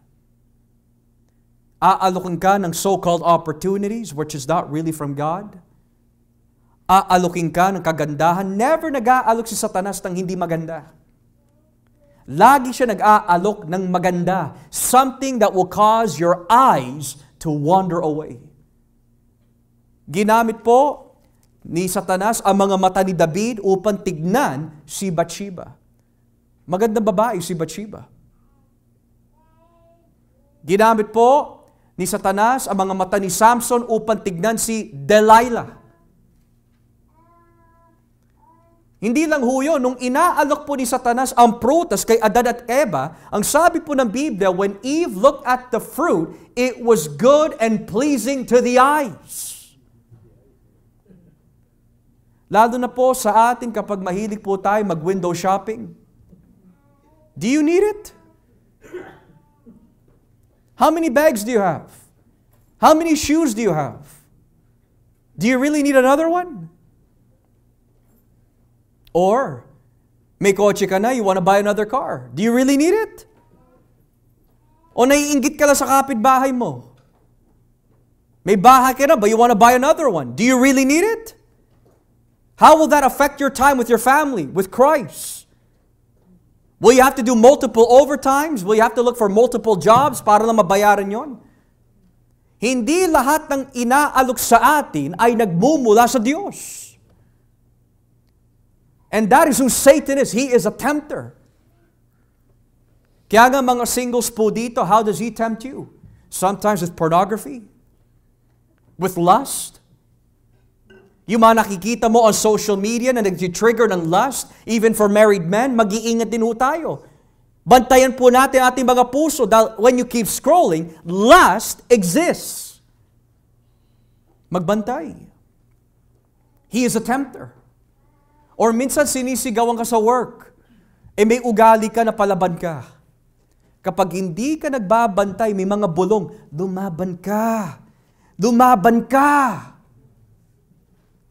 Aalukin ka ng so-called opportunities which is not really from God. Aalukin ka ng kagandahan. Never nag-aalok si Satanas ng hindi maganda. Lagi siya nag-aalok ng maganda. Something that will cause your eyes to wander away. Ginamit po ni Satanas ang mga mata ni David upang tignan si Bathsheba. Magandang babae si Bathsheba. Ginamit po ni Satanas ang mga mata ni Samson upang tignan si Delilah. Hindi lang ho yun, nung inaalok po ni Satanas ang prutas kay Adan at Eva, ang sabi po ng Biblia, when Eve looked at the fruit, it was good and pleasing to the eyes. Lalo na po sa atin kapag mahilig po tayo mag-window shopping. Do you need it? How many bags do you have? How many shoes do you have? Do you really need another one? Or, may kotse ka na, you want to buy another car. Do you really need it? O naiinggit ka lang sa kapitbahay mo? May bahay ka na, but you want to buy another one. Do you really need it? How will that affect your time with your family, with Christ? Will you have to do multiple overtimes? Will you have to look for multiple jobs para lang mabayaran yon? Hindi lahat ng inaalok sa atin ay nagmumula sa Diyos. And that is who Satan is. He is a tempter. Kaya nga mga singles po dito, how does he tempt you? Sometimes with pornography, with lust. Yung mga nakikita mo on social media na nag-trigger ng lust, even for married men, mag-iingat din ho tayo. Bantayan po natin ating mga puso dahil when you keep scrolling, lust exists. Magbantay. He is a tempter. Or minsan sinisigawan ka sa work, may ugali ka na palaban ka. Kapag hindi ka nagbabantay, may mga bulong, lumaban ka. Lumaban ka.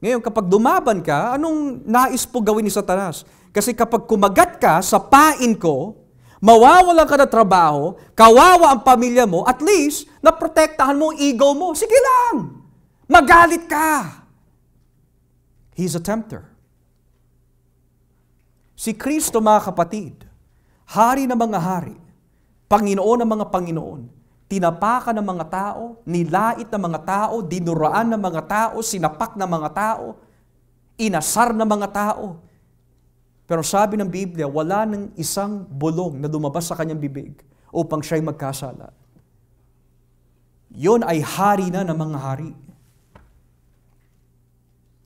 Ngayon, kapag lumaban ka, anong nais po gawin ni Satanas? Kasi kapag kumagat ka sa pain ko, mawawalan ka na trabaho, kawawa ang pamilya mo, at least, naprotektahan mo ang ego mo. Sige lang, magalit ka. He's a tempter. Si Kristo, mga kapatid, hari ng mga hari, Panginoon ng mga Panginoon, tinapakan ng mga tao, nilait ng mga tao, dinuraan ng mga tao, sinapak ng mga tao, inasar ng mga tao. Pero sabi ng Biblia, wala nang isang bulong na lumabas sa kanyang bibig upang siya'y magkasala. Yun ay hari na ng mga hari.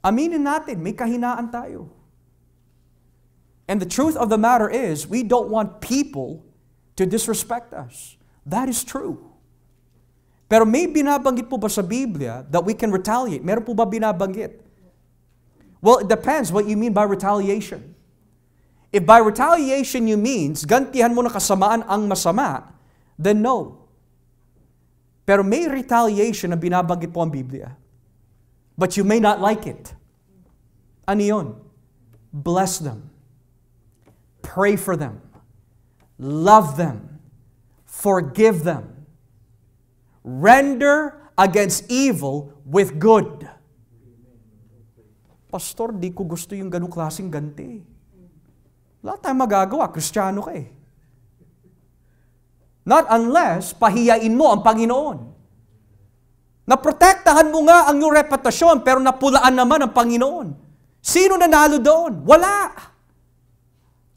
Aminin natin, may kahinaan tayo. And the truth of the matter is, we don't want people to disrespect us. That is true. Pero may binabanggit po ba sa Biblia that we can retaliate? Meron po ba binabanggit? Well, it depends what you mean by retaliation. If by retaliation you means, gantihan mo na kasamaan ang masama, then no. Pero may retaliation na binabanggit po ang Biblia. But you may not like it. Ano yun? Bless them. Pray for them. Love them. Forgive them. Render against evil with good. Pastor, di ko gusto yung ganung klaseng ganti. Wala tayong magagawa. Kristiyano ka eh. Not unless pahiyain mo ang Panginoon. Naprotektahan mo nga ang iyong reputasyon pero napulaan naman ang Panginoon. Sino nanalo doon? Wala.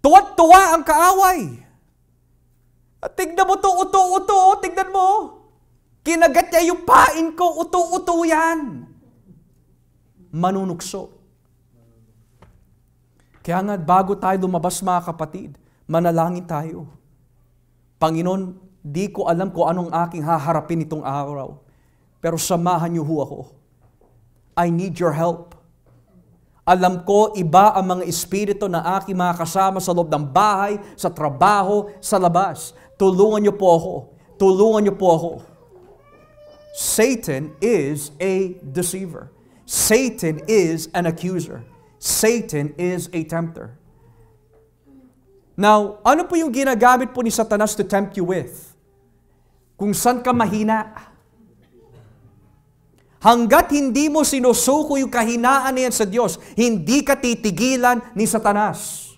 Tuwa-tuwa ang kaaway. At tignan mo to, uto-uto, tignan mo. Kinagat niya yung pain ko, uto-uto yan. Manunukso. Kaya nga bago tayo lumabas mga kapatid, manalangin tayo. Panginoon, di ko alam kung anong aking haharapin itong araw. Pero samahan niyo ho ako. I need your help. Alam ko, iba ang mga espiritu na aking mga kasama sa loob ng bahay, sa trabaho, sa labas. Tulungan niyo po ako. Tulungan niyo po ako. Satan is a deceiver. Satan is an accuser. Satan is a tempter. Now, ano po yung ginagamit po ni Satanas to tempt you with? Kung saan ka mahina. Hanggat hindi mo sinusuko yung kahinaan niyan sa Diyos, hindi ka titigilan ni Satanas.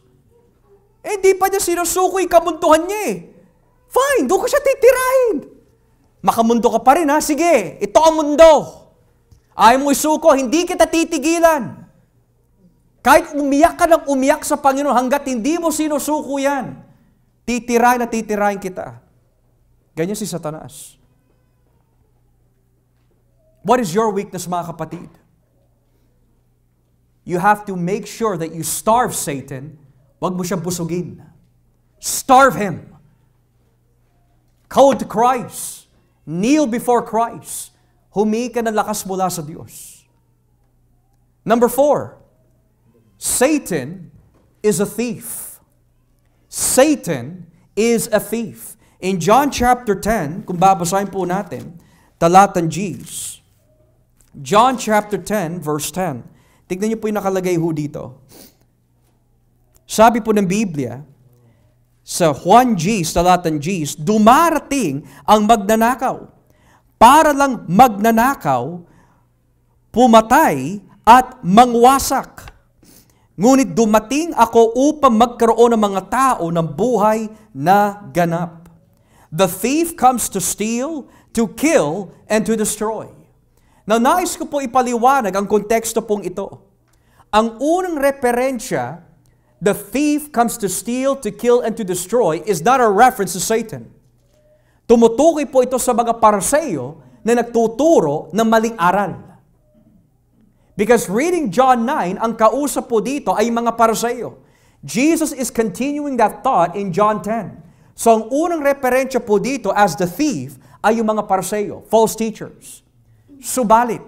Hindi pa niya sinusuko yung kamunduhan niya eh. Fine, doon ko siya titirahin. Makamundo ka pa rin ha, sige, ito ang mundo. Ayaw mo isuko, hindi kita titigilan. Kahit umiyak ka ng umiyak sa Panginoon, hanggat hindi mo sinusuko yan, titirahin kita. Ganyan si Satanas. What is your weakness, mga kapatid? you have to make sure that you starve Satan. Huwag mo siyang busugin. Starve him. Come to Christ. Kneel before Christ. Humingi ka ng lakas mula sa Diyos. Number 4, Satan is a thief. Satan is a thief. In John chapter 10, kung babasahin po natin, talatang Gs. John chapter 10, verse 10. Tignan niyo po yung nakalagay ho dito. Sabi po ng Biblia, sa Juan Gs, talatang Gs, dumarating ang magnanakaw. Para lang magnanakaw, pumatay, at mangwasak. Ngunit dumating ako upang magkaroon ng mga tao ng buhay na ganap. The thief comes to steal, to kill, and to destroy. Now, nais ko po ipaliwanag ang konteksto pong ito. Ang unang referensya, the thief comes to steal, to kill, and to destroy, is not a reference to Satan. Tumutukoy po ito sa mga Pariseo na nagtuturo ng maling aral. Because reading John 9, ang kausap po dito ay mga Pariseo. Jesus is continuing that thought in John 10. So ang unang referensya po dito as the thief ay yung mga Pariseo, false teachers. Subalit,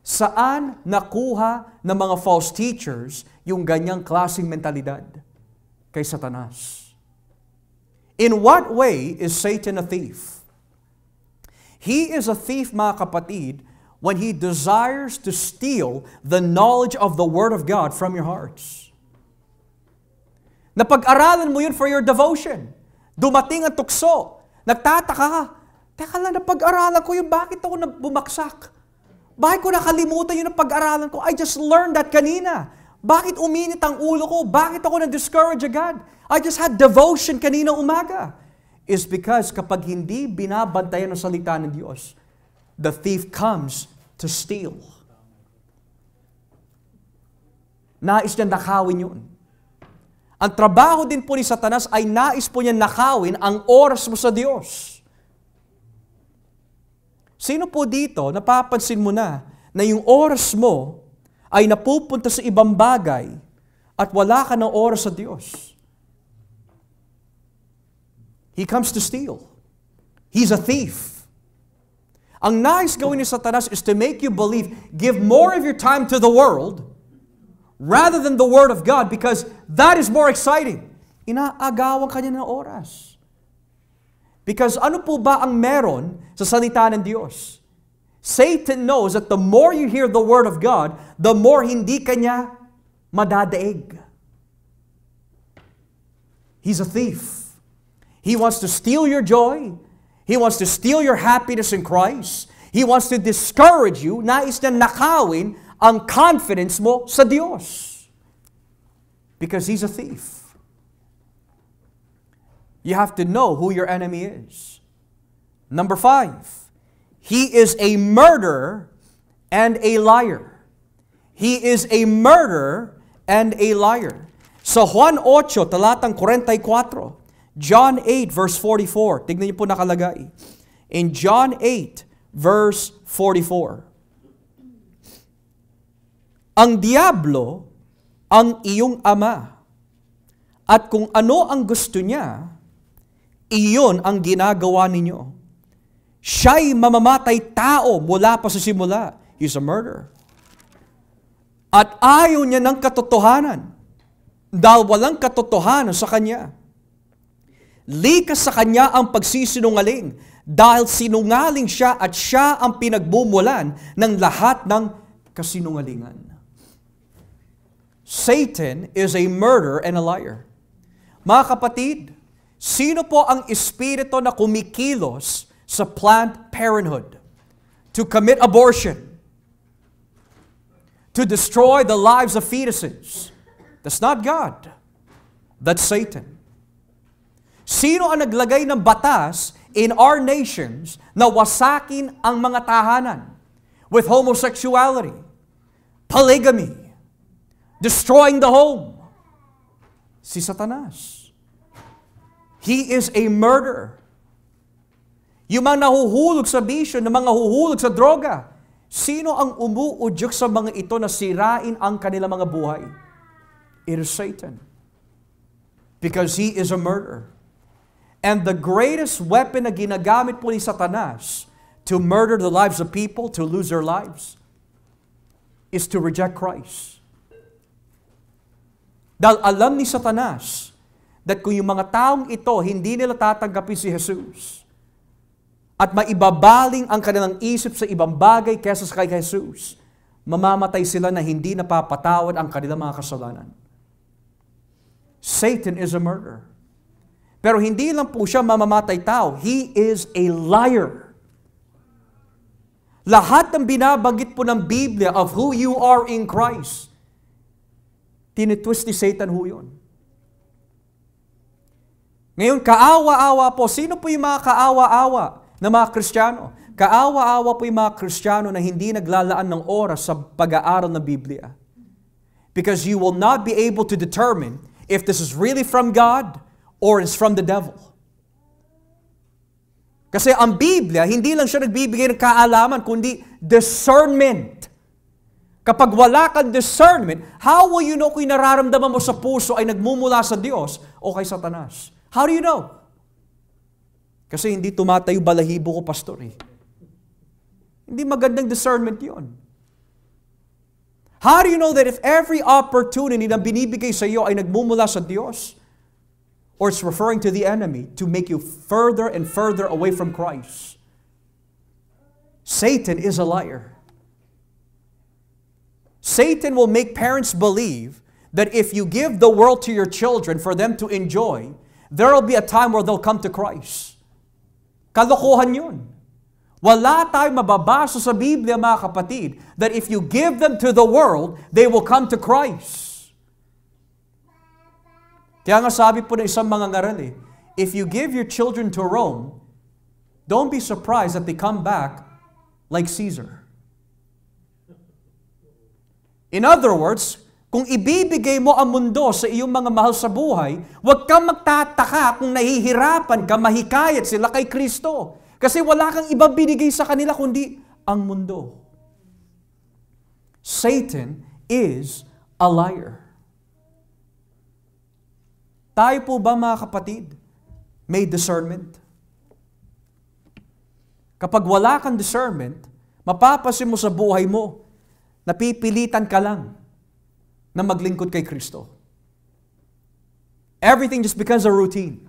saan nakuha ng mga false teachers yung ganyang klaseng mentalidad? Kay Satanas. In what way is Satan a thief? He is a thief, mga kapatid, when he desires to steal the knowledge of the Word of God from your hearts. Napag-aralan mo yun for your devotion. Dumating ang tukso. Nagtataka ka, teka lang, napag-aralan ko yun, bakit ako bumaksak? Bakit ko nakalimutan yun ang pag-aralan ko? I just learned that kanina. Bakit uminit ang ulo ko? Bakit ako na-discourage agad? I just had devotion kanina umaga. It's because kapag hindi binabantayan ang salita ng Diyos, the thief comes to steal. Nais niya nakawin yun. Ang trabaho din po ni Satanas ay nais po niya nakawin ang oras mo sa Diyos. Sino po dito, napapansin mo na yung oras mo ay napupunta sa ibang bagay at wala ka ng oras sa Diyos? He comes to steal. He's a thief. Ang nais gawin ni Satanas is to make you believe, give more of your time to the world rather than the Word of God because that is more exciting. Inaagawan ka niya ng oras. Because ano po ba ang meron sa salita ng Diyos? Satan knows that the more you hear the Word of God, the more hindi ka niya madadaig. He's a thief. He wants to steal your joy. He wants to steal your happiness in Christ. He wants to discourage you. Nais na nakawin ang confidence mo sa Diyos. Because he's a thief. You have to know who your enemy is. Number 5, he is a murderer and a liar. He is a murderer and a liar. Sa Juan 8, talatang 44, John 8, verse 44. Tignan niyo po nakalagay. In John 8, verse 44. Ang diablo ang iyong ama. At kung ano ang gusto niya, iyon ang ginagawa ninyo. Siya'y mamamatay tao mula pa sa simula. He's a murderer. At ayaw niya ng katotohanan. Dahil walang katotohanan sa kanya. Likas sa kanya ang pagsisinungaling dahil sinungaling siya at siya ang pinagbumulan ng lahat ng kasinungalingan. Satan is a murderer and a liar. Mga kapatid, sino po ang espiritu na kumikilos sa Planned Parenthood to commit abortion, to destroy the lives of fetuses? That's not God. That's Satan. Sino ang naglagay ng batas in our nations na wasakin ang mga tahanan with homosexuality, polygamy, destroying the home? Si Satanas. He is a murderer. Yung mga nahuhulog sa bisyo, ng mga nahuhulog sa droga, Sino ang umuudyok sa mga ito na sirain ang kanilang mga buhay? It is Satan. Because he is a murderer. And the greatest weapon na ginagamit po ni Satanas to murder the lives of people, to lose their lives, is to reject Christ. Dahil alam ni Satanas that kung yung mga taong ito, hindi nila tatanggapin si Jesus, at maibabaling ang kanilang isip sa ibang bagay kaysa kay Jesus, mamamatay sila na hindi napapatawad ang kanilang mga kasalanan. Satan is a murderer. Pero hindi lang po siya mamamatay tao. He is a liar. Lahat ng binabanggit po ng Biblia of who you are in Christ, tinitwist ni Satan ho yun. Ngayon, kaawa-awa po. Sino po yung mga kaawa-awa na mga Kristiyano? Kaawa-awa po yung mga Kristiyano na hindi naglalaan ng oras sa pag-aaral ng Biblia. Because you will not be able to determine if this is really from God or it's from the devil. Kasi ang Biblia, hindi lang siya nagbibigay ng kaalaman, kundi discernment. Kapag wala kang discernment, how will you know kung nararamdaman mo sa puso ay nagmumula sa Diyos o kay Satanas? How do you know? Kasi hindi tumatayo balahibo ko, pastor eh. Hindi magandang discernment yun. How do you know that if every opportunity na binibigay sa iyo ay nagmumula sa Diyos, or it's referring to the enemy to make you further and further away from Christ? Satan is a liar. Satan will make parents believe that if you give the world to your children for them to enjoy, there will be a time where they'll come to Christ. Kalokohan yun. Wala tayong mababasa sa Biblia, mga kapatid, that if you give them to the world, they will come to Christ. Kaya nga sabi po ng isang mga ngaral if you give your children to Rome, don't be surprised that they come back like Caesar. In other words, kung ibibigay mo ang mundo sa iyong mga mahal sa buhay, huwag kang magtataka kung nahihirapan ka, mahikayat sila kay Kristo. Kasi wala kang ibang binigay sa kanila kundi ang mundo. Satan is a liar. Tayo po ba, mga kapatid, may discernment? Kapag wala kang discernment, mapapasin mo sa buhay mo, napipilitan ka lang na maglingkod kay Kristo. Everything just becomes a routine.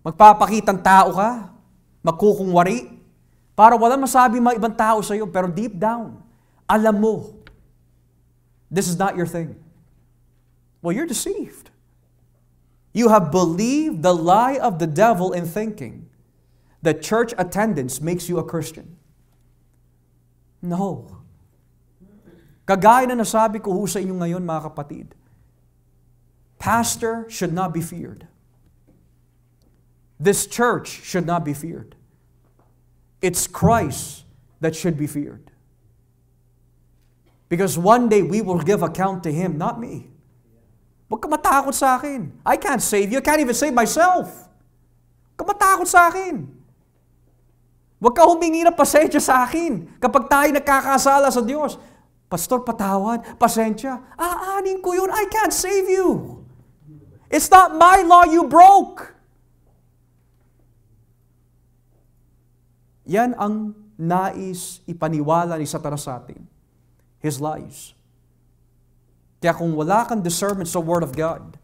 Magpapakitang tao ka, magkukungwari, para wala masabi mga ibang tao sa iyo, pero deep down, alam mo, this is not your thing. Well, you're deceived. You have believed the lie of the devil in thinking that church attendance makes you a Christian. No. Kagaya na nasabi ko sa inyo ngayon, mga kapatid, pastor should not be feared. This church should not be feared. It's Christ that should be feared. Because one day we will give account to Him, not me. Huwag ka matakot sa akin. I can't save you. I can't even save myself. Huwag ka matakot sa akin. Huwag ka humingi ng pasensya sa akin kapag tayo nagkakasala sa Diyos. Pastor, patawad, pasensya. Aanin ko yun. I can't save you. It's not my law you broke. Yan ang nais ipaniwala ni Satanas sa atin. His lies. Kaya kung wala kang discernment sa Word of God,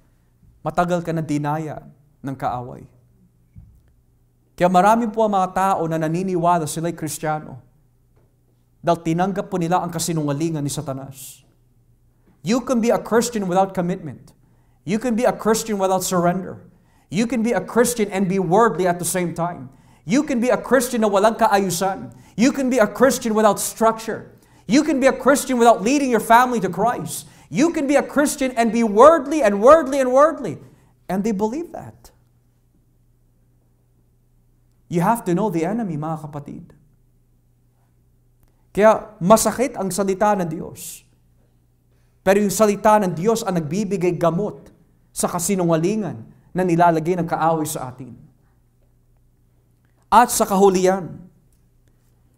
matagal ka na dinaya ng kaaway. Kaya marami po ang mga tao na naniniwala sila'y Kristiyano dahil tinanggap po nila ang kasinungalingan ni Satanas. You can be a Christian without commitment. You can be a Christian without surrender. You can be a Christian and be worldly at the same time. You can be a Christian na walang kaayusan. You can be a Christian without structure. You can be a Christian without leading your family to Christ. You can be a Christian and be worldly and worldly and worldly. And they believe that. You have to know the enemy, mga kapatid. Kaya masakit ang salita ng Diyos. Pero yung salita ng Diyos ang nagbibigay gamot sa kasinungalingan na nilalagay ng kaaway sa atin. At sa kahulian,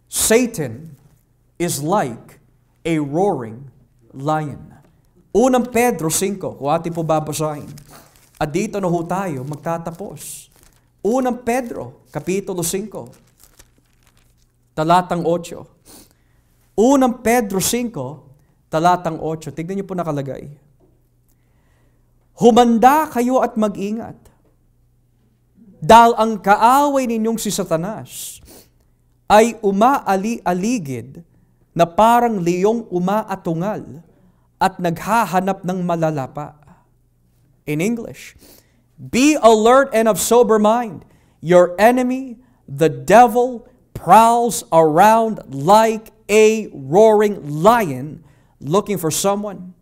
Satan is like a roaring lion. Unang Pedro 5, kung ating po babasahin. At dito na ho tayo magtatapos. Unang Pedro, Kapitulo 5, talatang 8. Unang Pedro 5, talatang 8. Tignan niyo po nakalagay. Humanda kayo at mag-ingat. Dahil ang kaaway ninyong si Satanas ay umaali-aligid na parang leyong umaatungal at naghahanap ng malalapa. In English, be alert and of sober mind. Your enemy, the devil, prowls around like a roaring lion looking for someone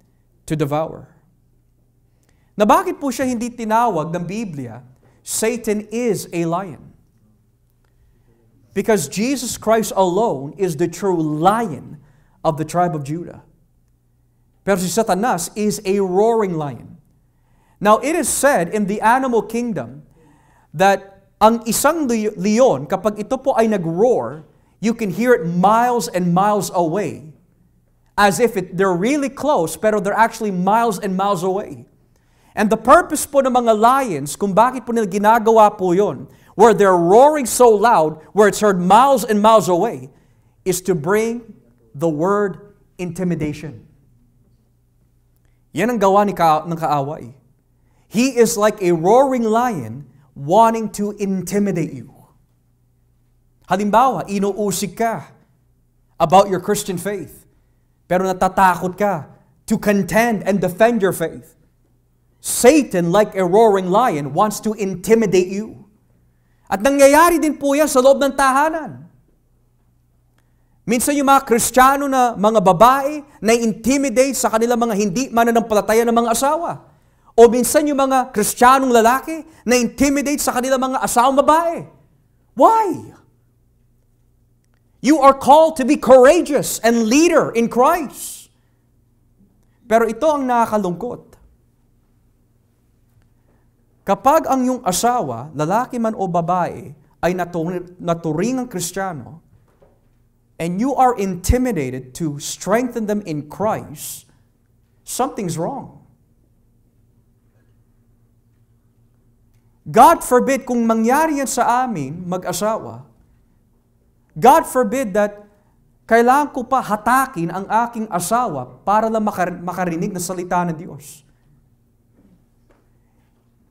to devour. Na bakit po siya hindi tinawag ng Biblia, Satan is a lion? Because Jesus Christ alone is the true lion of the tribe of Judah. Pero si Satanas is a roaring lion. Now, it is said in the animal kingdom that ang isang leon, kapag ito po ay nag-roar, you can hear it miles and miles away. As if they're really close, pero they're actually miles and miles away. And the purpose po ng mga lions, kung bakit po nila ginagawa po yun, where they're roaring so loud, where it's heard miles and miles away, is to bring the word intimidation. Yan ang gawa ng kaaway. He is like a roaring lion wanting to intimidate you. Halimbawa, inuusig ka about your Christian faith, pero natatakot ka to contend and defend your faith. Satan, like a roaring lion, wants to intimidate you. At nangyayari din po yan sa loob ng tahanan. Minsan yung mga Kristiyano na mga babae na-intimidate sa kanilang mga hindi mananampalataya ng mga asawa. O minsan yung mga Kristiyanong lalaki na-intimidate sa kanilang mga asawang babae. Why? You are called to be courageous and leader in Christ. Pero ito ang nakakalungkot. Kapag ang iyong asawa, lalaki man o babae, ay naturingang Kristiyano, and you are intimidated to strengthen them in Christ, something's wrong. God forbid kung mangyari yan sa amin, mag-asawa, God forbid that kailangan ko pa hatakin ang aking asawa para lang makarinig na salita ng Diyos.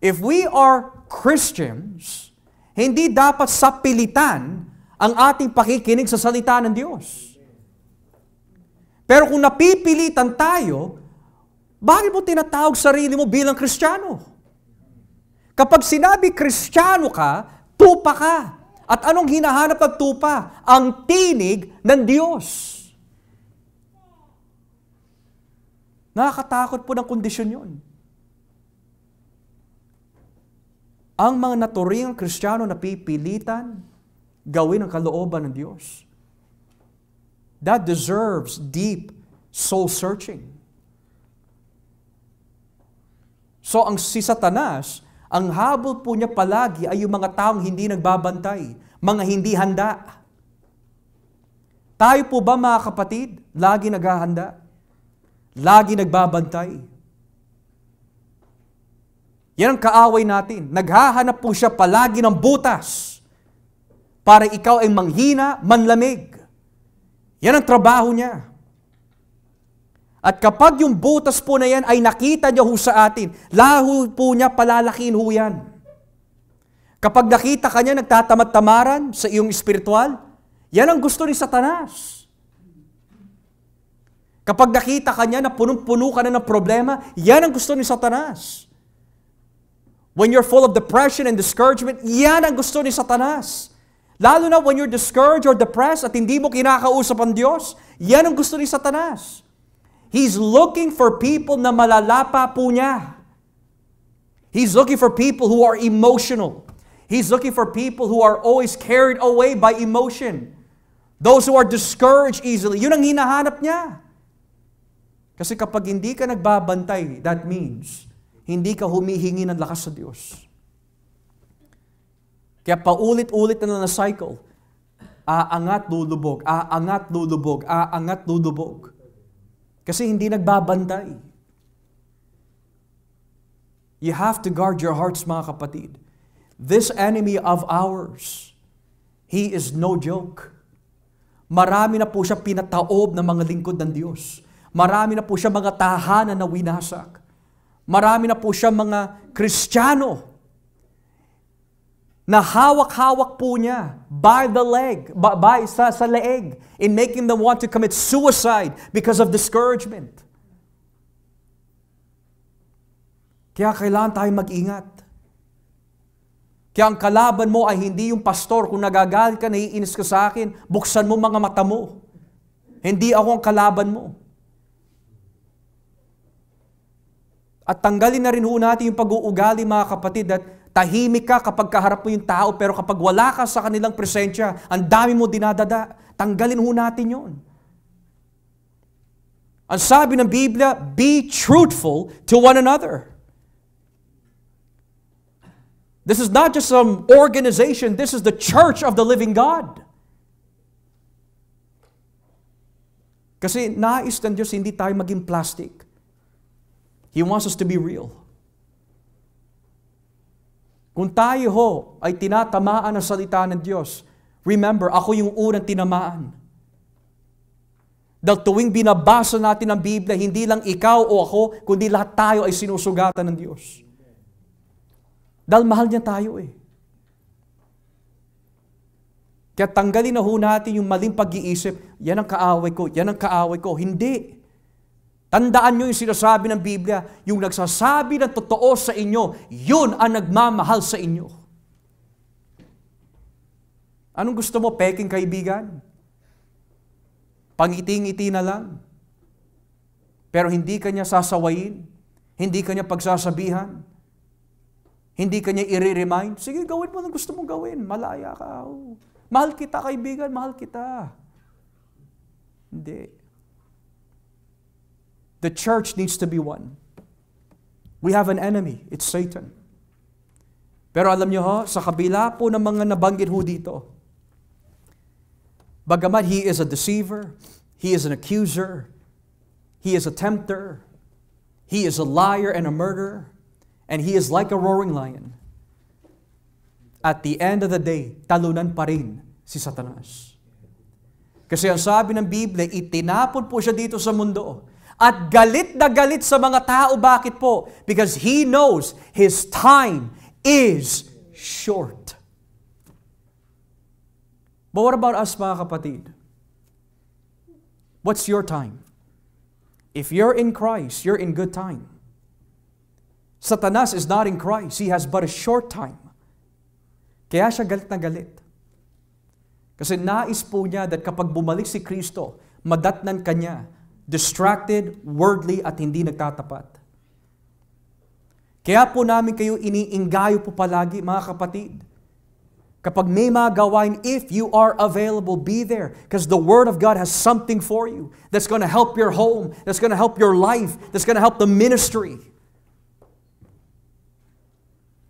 If we are Christians, hindi dapat sapilitan ang ating pakikinig sa salita ng Diyos. Pero kung napipilitan tayo, bakit mo tinatawag sarili mo bilang Kristiyano? Kapag sinabi Kristiyano ka, tupa ka. At anong hinahanap ng tupa? Ang tinig ng Diyos. Nakakatakot po ng kondisyon yun. Ang mga naturingang Kristiyano na pipilitan gawin ang kalooban ng Diyos. That deserves deep soul searching. So ang si Satanas, ang habol po niya palagi ay yung mga taong hindi nagbabantay, mga hindi handa. Tayo po ba mga kapatid, lagi naghahanda? Lagi nagbabantay? Yan ang kaaway natin. Naghahanap po siya palagi ng butas para ikaw ay manghina, manlamig. Yan ang trabaho niya. At kapag yung butas po na yan ay nakita niya ho sa atin, laho po niya palalakihin ho yan. Kapag nakita ka niya nagtatamad-tamaran sa iyong espiritual, yan ang gusto ni Satanas. Kapag nakita ka niya na punong-puno ka na ng problema, yan ang gusto ni Satanas. When you're full of depression and discouragement, yan ang gusto ni Satanas. Lalo na when you're discouraged or depressed at hindi mo kinakausap ang Diyos, yan ang gusto ni Satanas. He's looking for people na malalapa po niya. He's looking for people who are emotional. He's looking for people who are always carried away by emotion. Those who are discouraged easily. Yun ang hinahanap niya. Kasi kapag hindi ka nagbabantay, that means hindi ka humihingi ng lakas sa Diyos. Kaya paulit-ulit na cycle. aangat, lulubog, aangat, lulubog, aangat, lulubog. Kasi hindi nagbabantay. You have to guard your hearts, mga kapatid. This enemy of ours, he is no joke. Marami na po siya pinataob ng mga lingkod ng Diyos. Marami na po siya mga tahanan na winasak. Marami na po siya mga Kristiyano na hawak-hawak po niya by the leg, sa leeg, in making them want to commit suicide because of discouragement. Kaya kailangan tayong mag-ingat. Kaya ang kalaban mo ay hindi yung pastor. Kung nagagalit ka, naiinis ka sa akin, buksan mo mga mata mo. Hindi ako ang kalaban mo. At tanggalin na rin ho natin yung pag-uugali, mga kapatid, at tahimik ka kapag kaharap mo yung tao, pero kapag wala ka sa kanilang presensya, ang dami mo dinadada. Tanggalin ho natin yun. Ang sabi ng Biblia, be truthful to one another. This is not just some organization, this is the church of the living God. Kasi nais ng Diyos hindi tayo maging plastic. He wants us to be real. Kung tayo ho ay tinatamaan ng salita ng Diyos, remember, ako yung unang tinamaan. Dahil tuwing binabasa natin ang Biblia, hindi lang ikaw o ako, kundi lahat tayo ay sinusugatan ng Diyos. Dahil mahal niya tayo eh. Kaya tanggalin na ho natin yung maling pag-iisip, yan ang kaaway ko, yan ang kaaway ko. Hindi. Tandaan nyo yung sinasabi ng Biblia, yung nagsasabi ng totoo sa inyo, yun ang nagmamahal sa inyo. Anong gusto mo, peking kaibigan? Pangiti-ngiti na lang. Pero hindi ka niya sasawayin, hindi ka niya pagsasabihan, hindi ka niya i-remind. Sige, gawin mo ang gusto mong gawin. Malaya ka. Oh. Mahal kita, kaibigan, mahal kita. Hindi. The church needs to be one. We have an enemy. It's Satan. Pero alam niyo ho, sa kabila po ng mga nabanggit ho dito, bagamat he is a deceiver, he is an accuser, he is a tempter, he is a liar and a murderer, and he is like a roaring lion. At the end of the day, talunan pa rin si Satanas. Kasi ang sabi ng Biblia, itinapon po siya dito sa mundo. At galit na galit sa mga tao. Bakit po? Because he knows his time is short. But what about us, mga kapatid? What's your time? If you're in Christ, you're in good time. Satanas is not in Christ. He has but a short time. Kaya siya galit na galit. Kasi nais po niya that kapag bumalik si Kristo, madatnan ka niya, distracted, worldly, at hindi nagtatapat. Kaya po namin kayo iniinggayo po palagi, mga kapatid. Kapag may mga gawain, if you are available, be there. Because the Word of God has something for you that's going to help your home, that's going to help your life, that's going to help the ministry.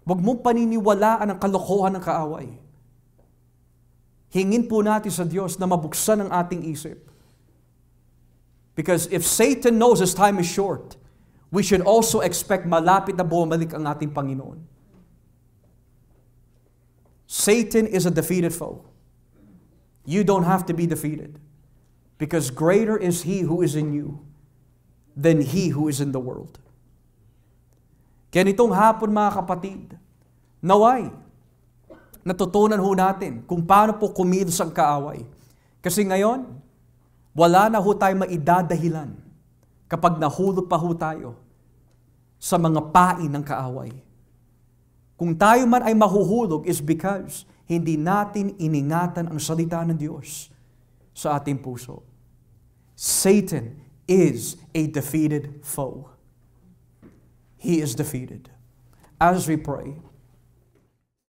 Huwag mong paniniwalaan ang kalokohan ng kaaway. Hingin po natin sa Diyos na mabuksan ang ating isip. Because if Satan knows his time is short, we should also expect malapit na bumalik ang ating Panginoon. Satan is a defeated foe. You don't have to be defeated. Because greater is he who is in you than he who is in the world. Kaya nitong hapon, mga kapatid, naway, natutunan ho natin kung paano po kumilos ang kaaway. Kasi ngayon, wala na ho tayo maidadahilan kapag nahulog pa ho tayo sa mga pain ng kaaway. Kung tayo man ay mahuhulog is because hindi natin iningatan ang salita ng Diyos sa ating puso. Satan is a defeated foe. He is defeated. As we pray,